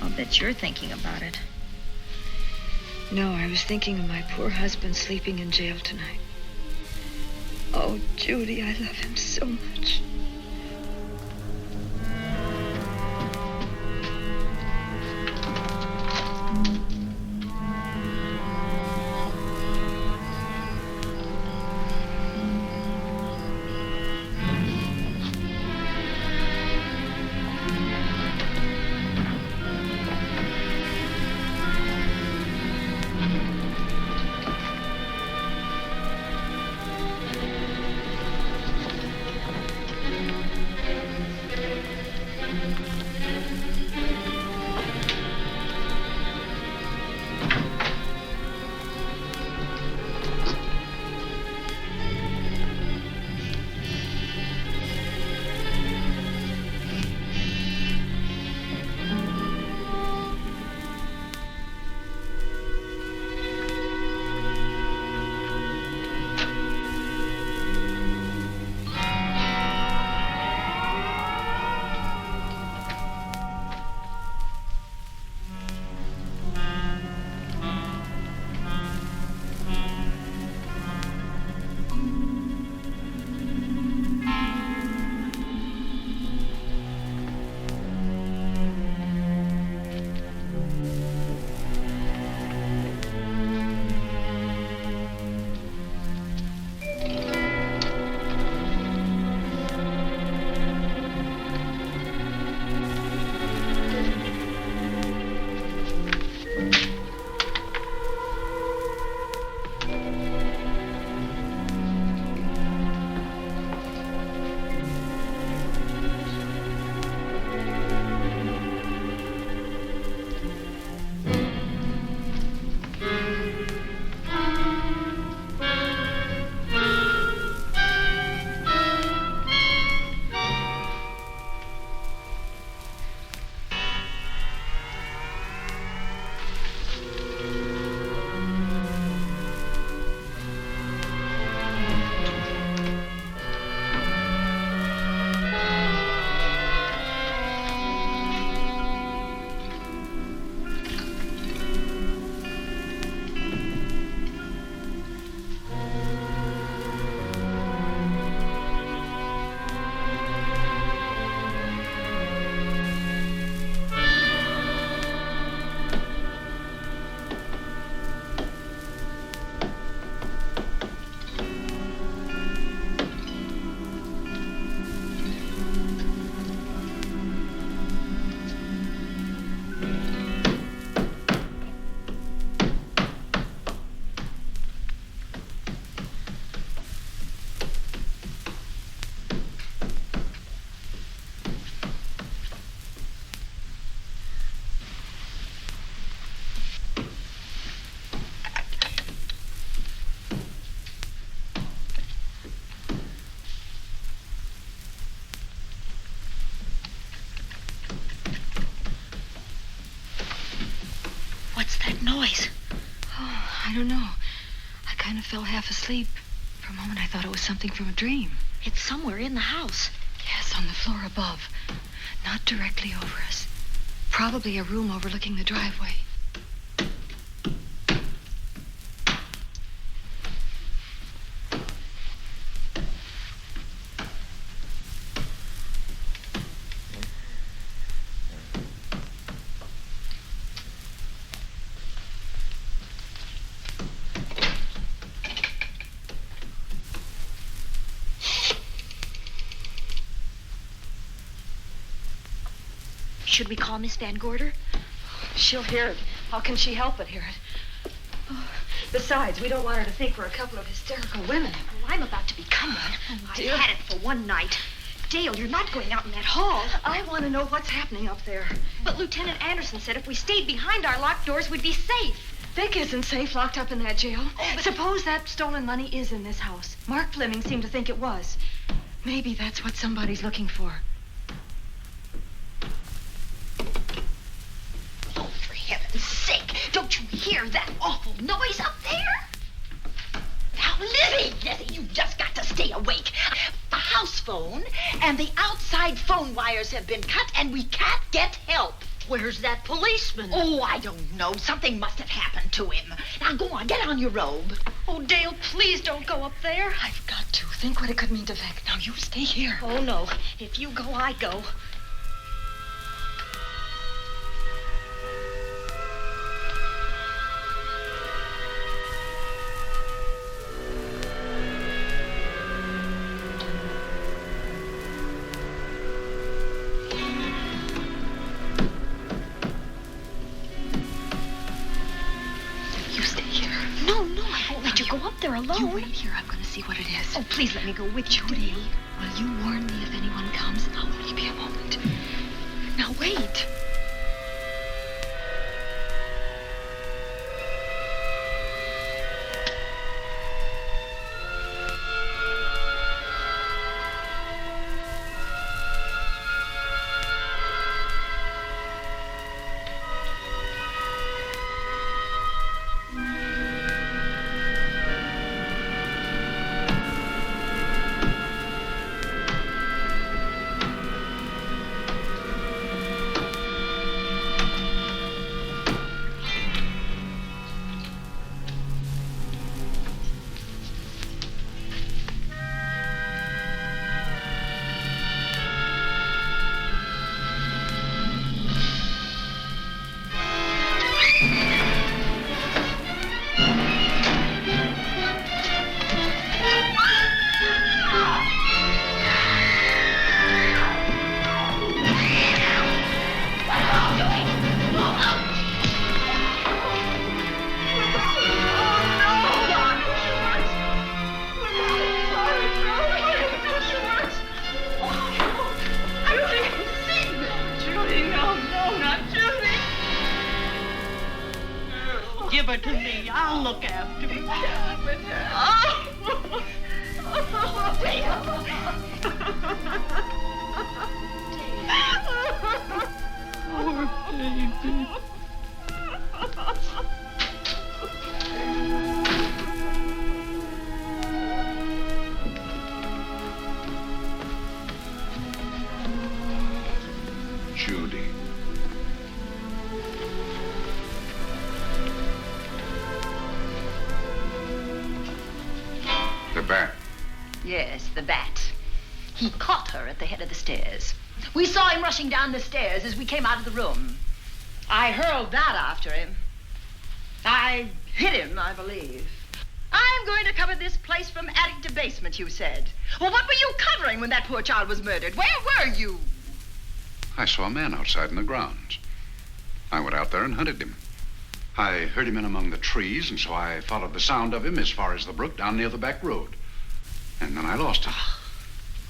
I'll bet you're thinking about it. No, I was thinking of my poor husband sleeping in jail tonight. Oh, Judy, I love him so much. What's that noise? Oh, I don't know. I kind of fell half asleep. For a moment, I thought it was something from a dream. It's somewhere in the house. Yes, on the floor above. Not directly over us. Probably a room overlooking the driveway. Should we call Miss Van Gorder? She'll hear it. How can she help but hear it? Oh, besides, we don't want her to think we're a couple of hysterical women. Well, I'm about to become one. Dear. I've had it for one night. Dale, you're not going out in that hall. I want to know what's happening up there. But Lieutenant Anderson said if we stayed behind our locked doors, we'd be safe. Vic isn't safe locked up in that jail. Suppose that stolen money is in this house. Mark Fleming seemed to think it was. Maybe that's what somebody's looking for. Oh, for heaven's sake, don't you hear that awful noise up there? Now, Lizzie, you've just got to stay awake. The house phone and the outside phone wires have been cut, and we can't get help. Where's that policeman? Oh, I don't know. Something must have happened to him. Now, go on, get on your robe. Oh, Dale, please don't go up there. I've got to. Think what it could mean to Vic. Now, you stay here. Oh, no. If you go, I go. They're alone. You wait here. I'm going to see what it is. Oh, please let me go with you, Judy. Will you warn me if anyone comes? I'll only be a moment. Now, wait. Give her to me. I'll look after her. Poor baby. Judy. The bat. Yes, the bat. He caught her at the head of the stairs. We saw him rushing down the stairs as we came out of the room. I hurled that after him. I hit him, I believe. I'm going to cover this place from attic to basement, you said. Well, what were you covering when that poor child was murdered? Where were you? I saw a man outside in the grounds. I went out there and hunted him. I heard him in among the trees, and so I followed the sound of him as far as the brook down near the back road. And then I lost him.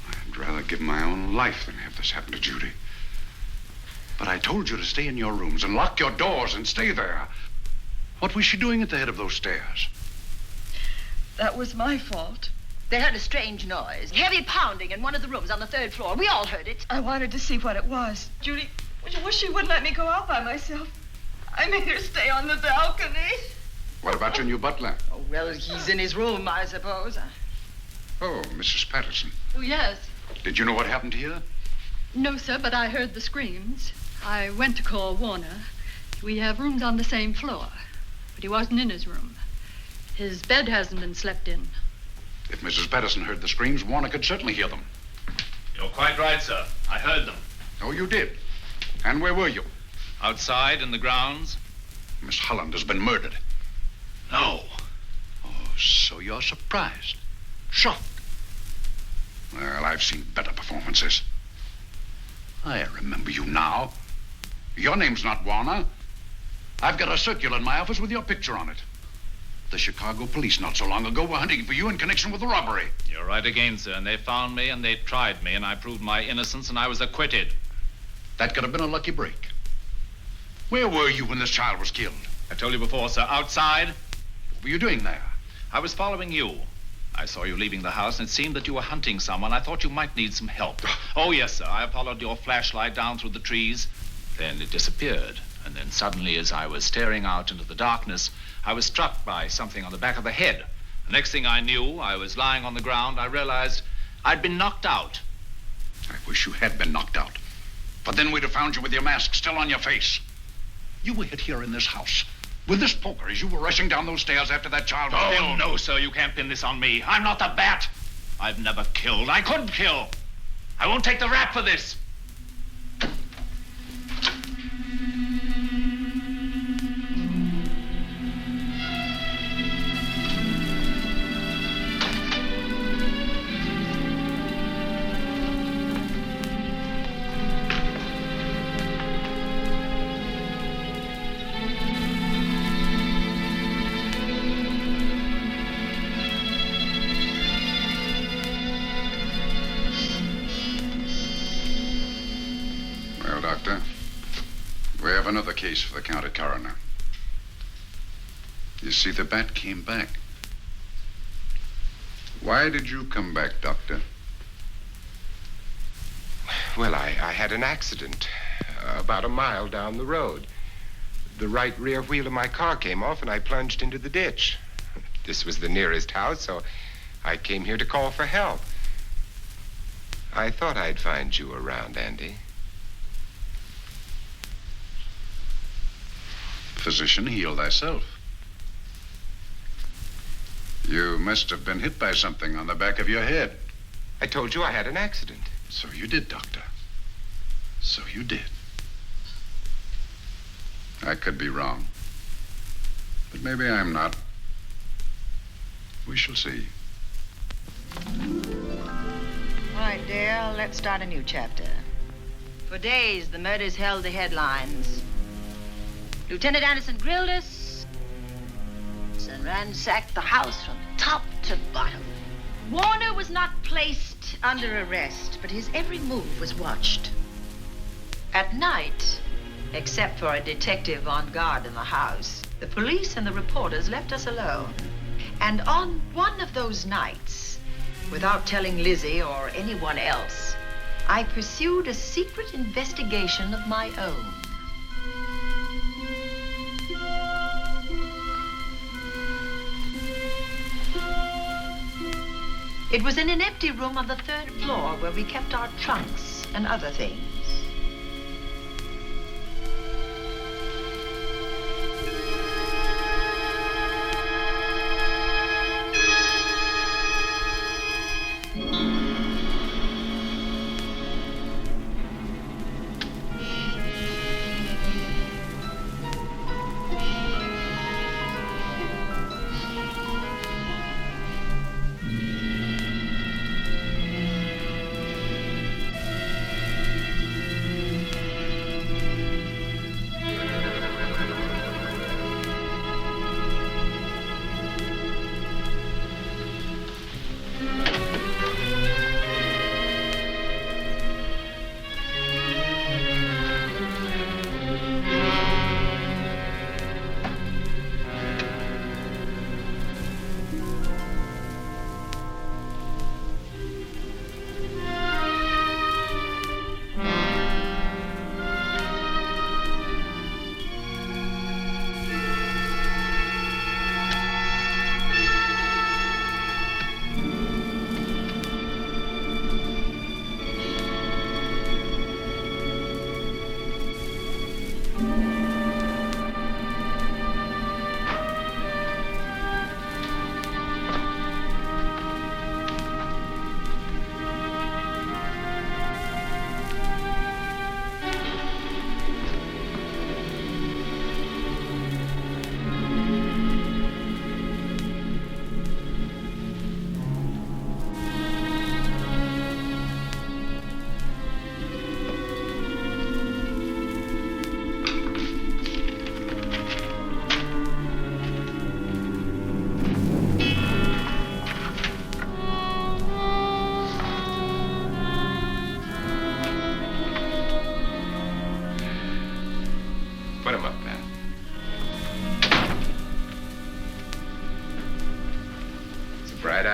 I'd rather give my own life than have this happen to Judy. But I told you to stay in your rooms and lock your doors and stay there. What was she doing at the head of those stairs? That was my fault. They heard a strange noise, heavy pounding in one of the rooms on the third floor. We all heard it. I wanted to see what it was. Judy, I wish she wouldn't let me go out by myself. I made her stay on the balcony. What about your new butler? Oh, well, he's in his room, I suppose. Oh, Mrs. Patterson. Oh, yes. Did you know what happened here? No, sir, but I heard the screams. I went to call Warner. We have rooms on the same floor, but he wasn't in his room. His bed hasn't been slept in. If Mrs. Patterson heard the screams, Warner could certainly hear them. You're quite right, sir. I heard them. Oh, you did? And where were you? Outside in the grounds. Miss Holland has been murdered. No. Oh, so you're surprised. Shocked. Well, I've seen better performances. I remember you now. Your name's not Warner. I've got a circular in my office with your picture on it. The Chicago police not so long ago were hunting for you in connection with the robbery. You're right again, sir. And they found me and they tried me and I proved my innocence and I was acquitted. That could have been a lucky break. Where were you when this child was killed? I told you before, sir. Outside. What were you doing there? I was following you. I saw you leaving the house and it seemed that you were hunting someone. I thought you might need some help. Oh, yes, sir. I followed your flashlight down through the trees. Then it disappeared. And then suddenly, as I was staring out into the darkness, I was struck by something on the back of the head. The next thing I knew, I was lying on the ground. I realized I'd been knocked out. I wish you had been knocked out. But then we'd have found you with your mask still on your face. You were hit here in this house with this poker as you were rushing down those stairs after that child was killed. Oh, no, sir. You can't pin this on me. I'm not the bat. I've never killed. I couldn't kill. I won't take the rap for this. Another case for the county coroner. You see, the bat came back. Why did you come back, Doctor? Well, I had an accident about a mile down the road. The right rear wheel of my car came off and I plunged into the ditch. This was the nearest house, so I came here to call for help. I thought I'd find you around, Andy. Physician, heal thyself. You must have been hit by something on the back of your head. I told you I had an accident. So you did, Doctor. So you did. I could be wrong. But maybe I'm not. We shall see. All right, Dale, let's start a new chapter. For days, the murders held the headlines. Lieutenant Anderson grilled us and ransacked the house from top to bottom. Warner was not placed under arrest, but his every move was watched. At night, except for a detective on guard in the house, the police and the reporters left us alone. And on one of those nights, without telling Lizzie or anyone else, I pursued a secret investigation of my own. It was in an empty room on the 3rd floor where we kept our trunks and other things.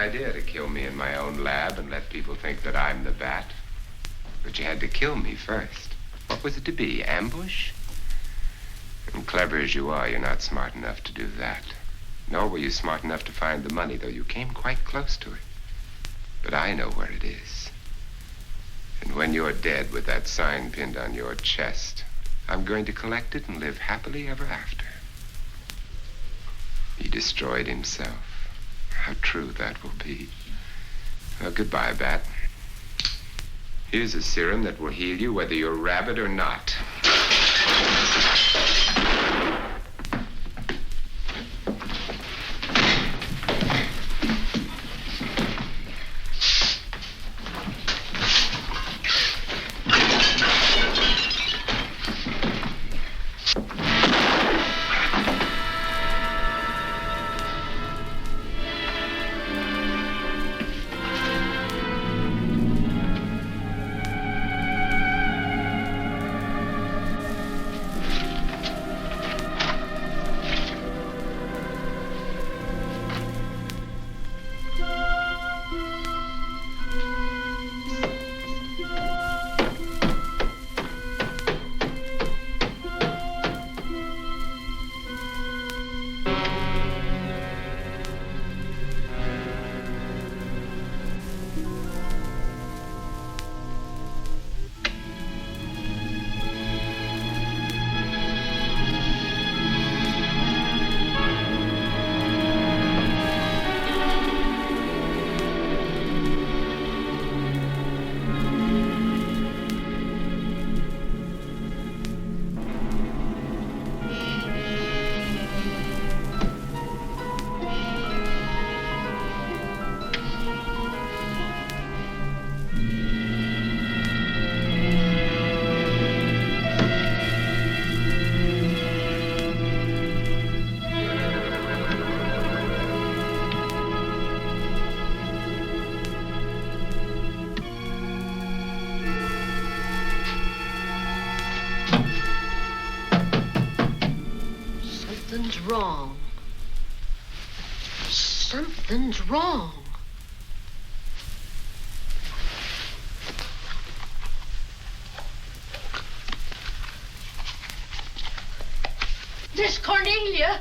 idea to kill me in my own lab and let people think that I'm the bat. But you had to kill me first. What was it to be, ambush? And clever as you are, you're not smart enough to do that. Nor were you smart enough to find the money, though you came quite close to it. But I know where it is. And when you're dead with that sign pinned on your chest, I'm going to collect it and live happily ever after. He destroyed himself. How true that will be. Well, goodbye, Bat. Here's a serum that will heal you whether you're rabid or not. Something's wrong. Something's wrong. Miss Cornelia!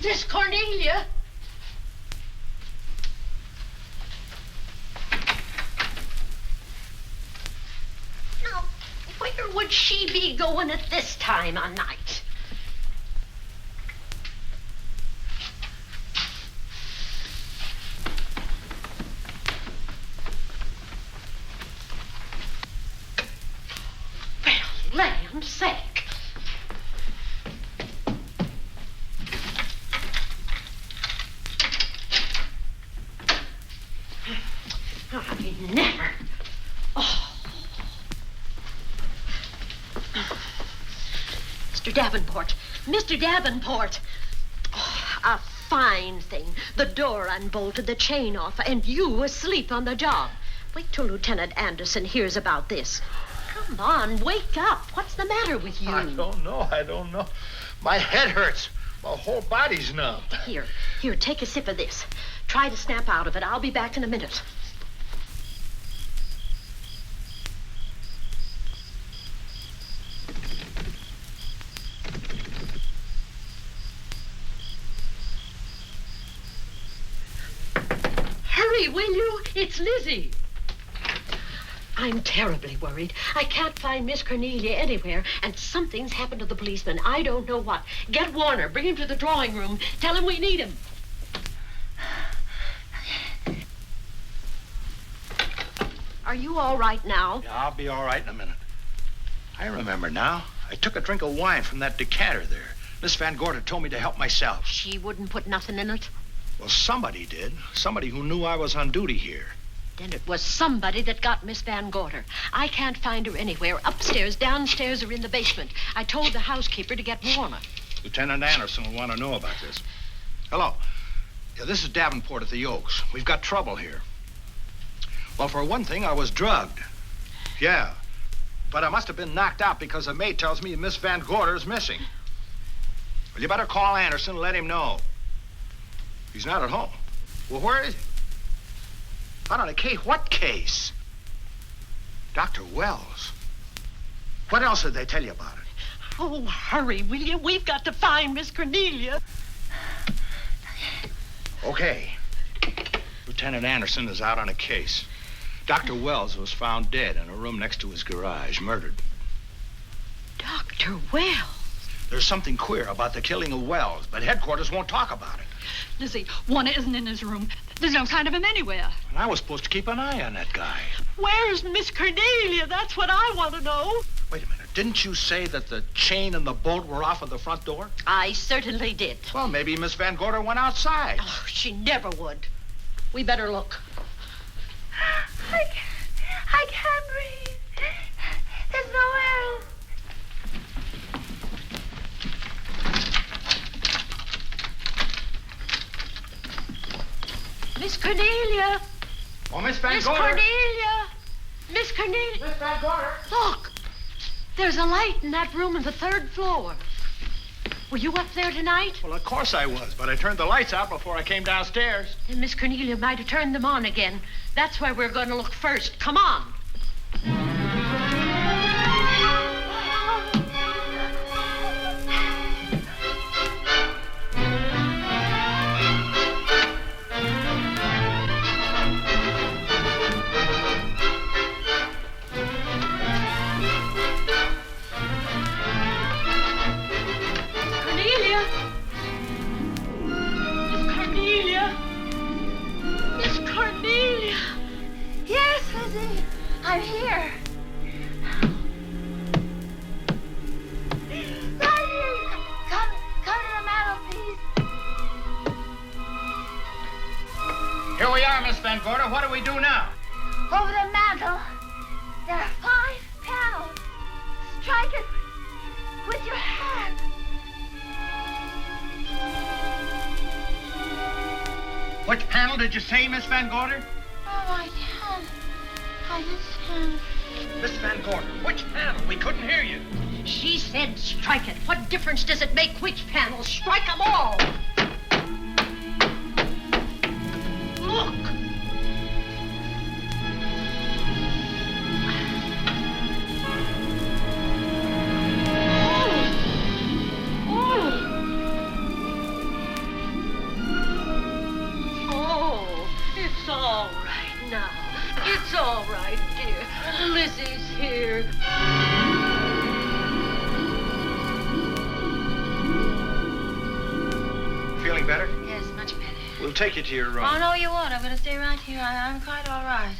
Miss Cornelia! Now, where would she be going at this time of night? Well, land's sake. I never. Oh. Mr. Davenport. Mr. Davenport. Oh, a fine thing. The door unbolted, the chain off, and you asleep on the job. Wait till Lieutenant Anderson hears about this. Come on, wake up. What's the matter with you? I don't know. My head hurts. My whole body's numb. Here, take a sip of this. Try to snap out of it. I'll be back in a minute. Hurry, will you? It's Lizzie. I'm terribly worried. I can't find Miss Cornelia anywhere, and something's happened to the policeman. I don't know what. Get Warner. Bring him to the drawing room. Tell him we need him. Are you all right now? Yeah, I'll be all right in a minute. I remember now. I took a drink of wine from that decanter there. Miss Van Gorder told me to help myself. She wouldn't put nothing in it? Well, somebody did. Somebody who knew I was on duty here. Then it was somebody that got Miss Van Gorder. I can't find her anywhere. Upstairs, downstairs, or in the basement. I told the housekeeper to get Warner. Lieutenant Anderson will want to know about this. Hello. Yeah, this is Davenport at the Oaks. We've got trouble here. Well, for one thing, I was drugged. Yeah. but I must have been knocked out because the maid tells me Miss Van Gorder is missing. Well, you better call Anderson and let him know. He's not at home. Well, where is he? Out on a case? What case? Dr. Wells. What else did they tell you about it? Oh, hurry, will you? We've got to find Miss Cornelia. Okay. Lieutenant Anderson is out on a case. Dr. Wells was found dead in a room next to his garage, murdered. Dr. Wells? There's something queer about the killing of Wells, but headquarters won't talk about it. Lizzie, Warner isn't in his room. There's no sign of him anywhere. And I was supposed to keep an eye on that guy. Where's Miss Cornelia? That's what I want to know. Wait a minute. Didn't you say that the chain and the bolt were off of the front door? I certainly did. Well, maybe Miss Van Gorder went outside. Oh, she never would. We better look. I can't breathe. There's no air. Miss Cornelia. Oh, Miss Van Miss Gorder. Cornelia. Miss Cornelia. Miss Van Gorder. Look. There's a light in that room on the 3rd floor. Were you up there tonight? Well, of course I was, but I turned the lights out before I came downstairs. And Miss Cornelia might have turned them on again. That's why we're going to look first. Come on. I'm here. Right here. Come to the mantelpiece. Here we are, Miss Van Gorder. What do we do now? Over the mantel, there are 5 panels. Strike it with your hand. Which panel did you say, Miss Van Gorder? Oh, I can't. I just can't. Miss Van Gorder, which panel? We couldn't hear you. She said strike it. What difference does it make which panel? Strike them all. Look. Oh, it's all right now. It's all right, dear. Lizzie's here. Feeling better? Yes, much better. We'll take you to your room. Oh, no, you won't. I'm going to stay right here. I'm quite all right.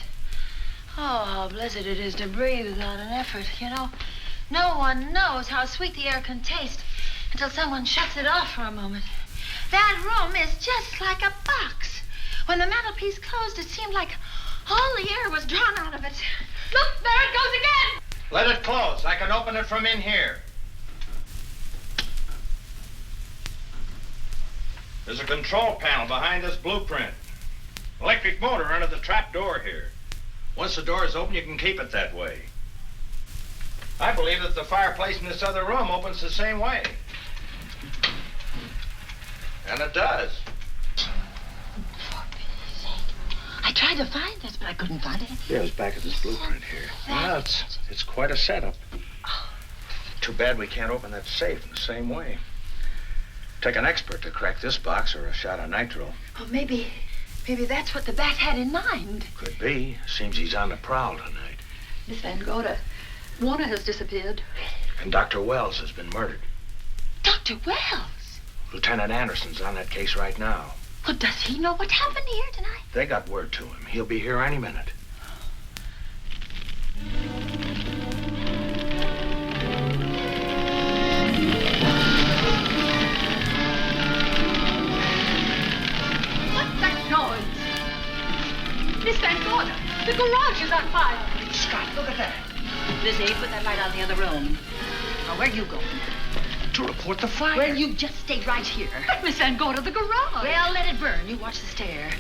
Oh, how blessed it is to breathe without an effort. You know, no one knows how sweet the air can taste until someone shuts it off for a moment. That room is just like a box. When the mantelpiece closed, it seemed like all the air was drawn out of it. Look, there it goes again. Let it close. I can open it from in here. There's a control panel behind this blueprint. Electric motor under the trap door here. Once the door is open, you can keep it that way. I believe that the fireplace in this other room opens the same way. And it does. I tried to find this, but I couldn't find it. Yeah, it's back at this blueprint here. Well, it's quite a setup. Too bad we can't open that safe in the same way. Take an expert to crack this box or a shot of nitro. Oh, maybe that's what the bat had in mind. Could be. Seems he's on the prowl tonight. Miss Van Gorder, Warner has disappeared. And Dr. Wells has been murdered. Dr. Wells? Lieutenant Anderson's on that case right now. Well, does he know what happened here tonight? They got word to him. He'll be here any minute. What's that noise? Miss Van Gorder, the garage is on fire. Scott, look at that. Lizzie, put that light out in the other room. Now, where are you going? To report the fire. Well, you just stay right here. But Miss Van Gorder, the garage. Well, let it burn. You watch the stair.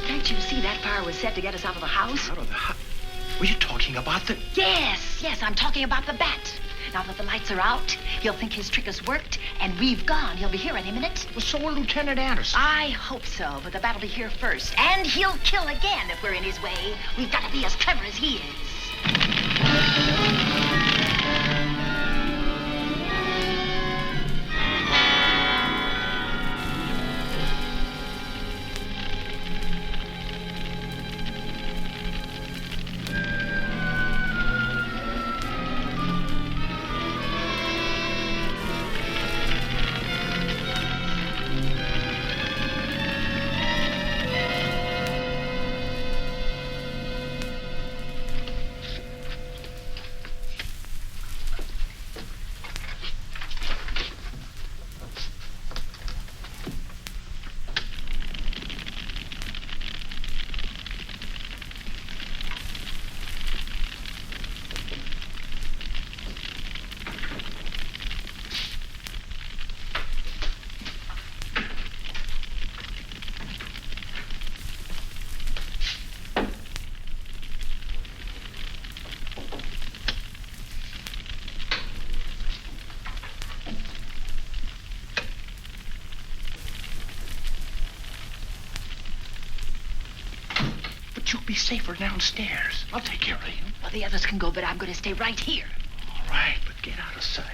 Can't you see that fire was set to get us out of the house? Out of the house? Were you talking talking about the... Yes, I'm talking about the bat. Now that the lights are out, he'll think his trick has worked, and we've gone. He'll be here any minute. Well, so will Lieutenant Anderson. I hope so, but the bat will be here first. And he'll kill again if we're in his way. We've got to be as clever as he is. You'll be safer downstairs. I'll take care of you. Well, the others can go, but I'm going to stay right here. All right, but get out of sight.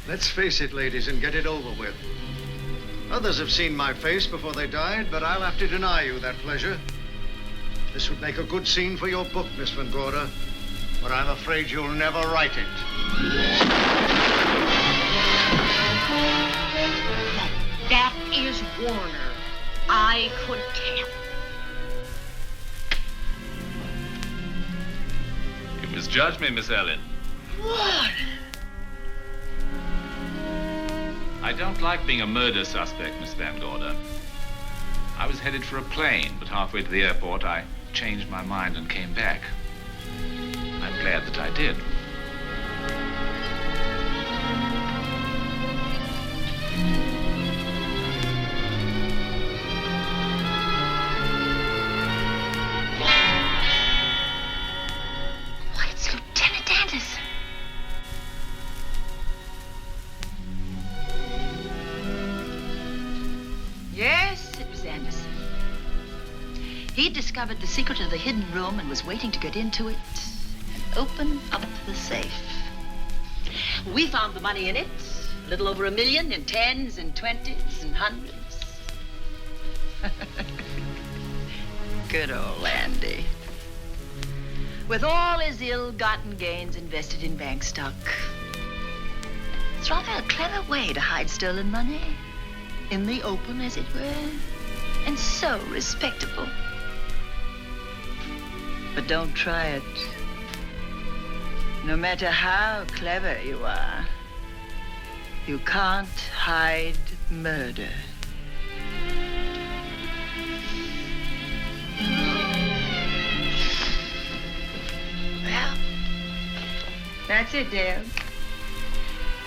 Let's face it, ladies, and get it over with. Others have seen my face before they died, but I'll have to deny you that pleasure. This would make a good scene for your book, Miss Van Gorder, but I'm afraid you'll never write it. That is Warner. I could tell. You misjudged me, Miss Ellen. Warner! I don't like being a murder suspect, Miss Van Gorder. I was headed for a plane, but halfway to the airport, I changed my mind and came back. I'm glad that I did. Why, it's Lieutenant Anderson. Yes, it was Anderson. He'd discovered the secret of the hidden room and was waiting to get into it and open up the safe. We found the money in it, a little over $1 million in 10s and 20s and 100s. Good old Andy. With all his ill-gotten gains invested in bank stock. It's rather a clever way to hide stolen money. In the open, as it were, and so respectable. But don't try it. No matter how clever you are, you can't hide murder. Well, that's it, Dale.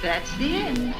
That's the end.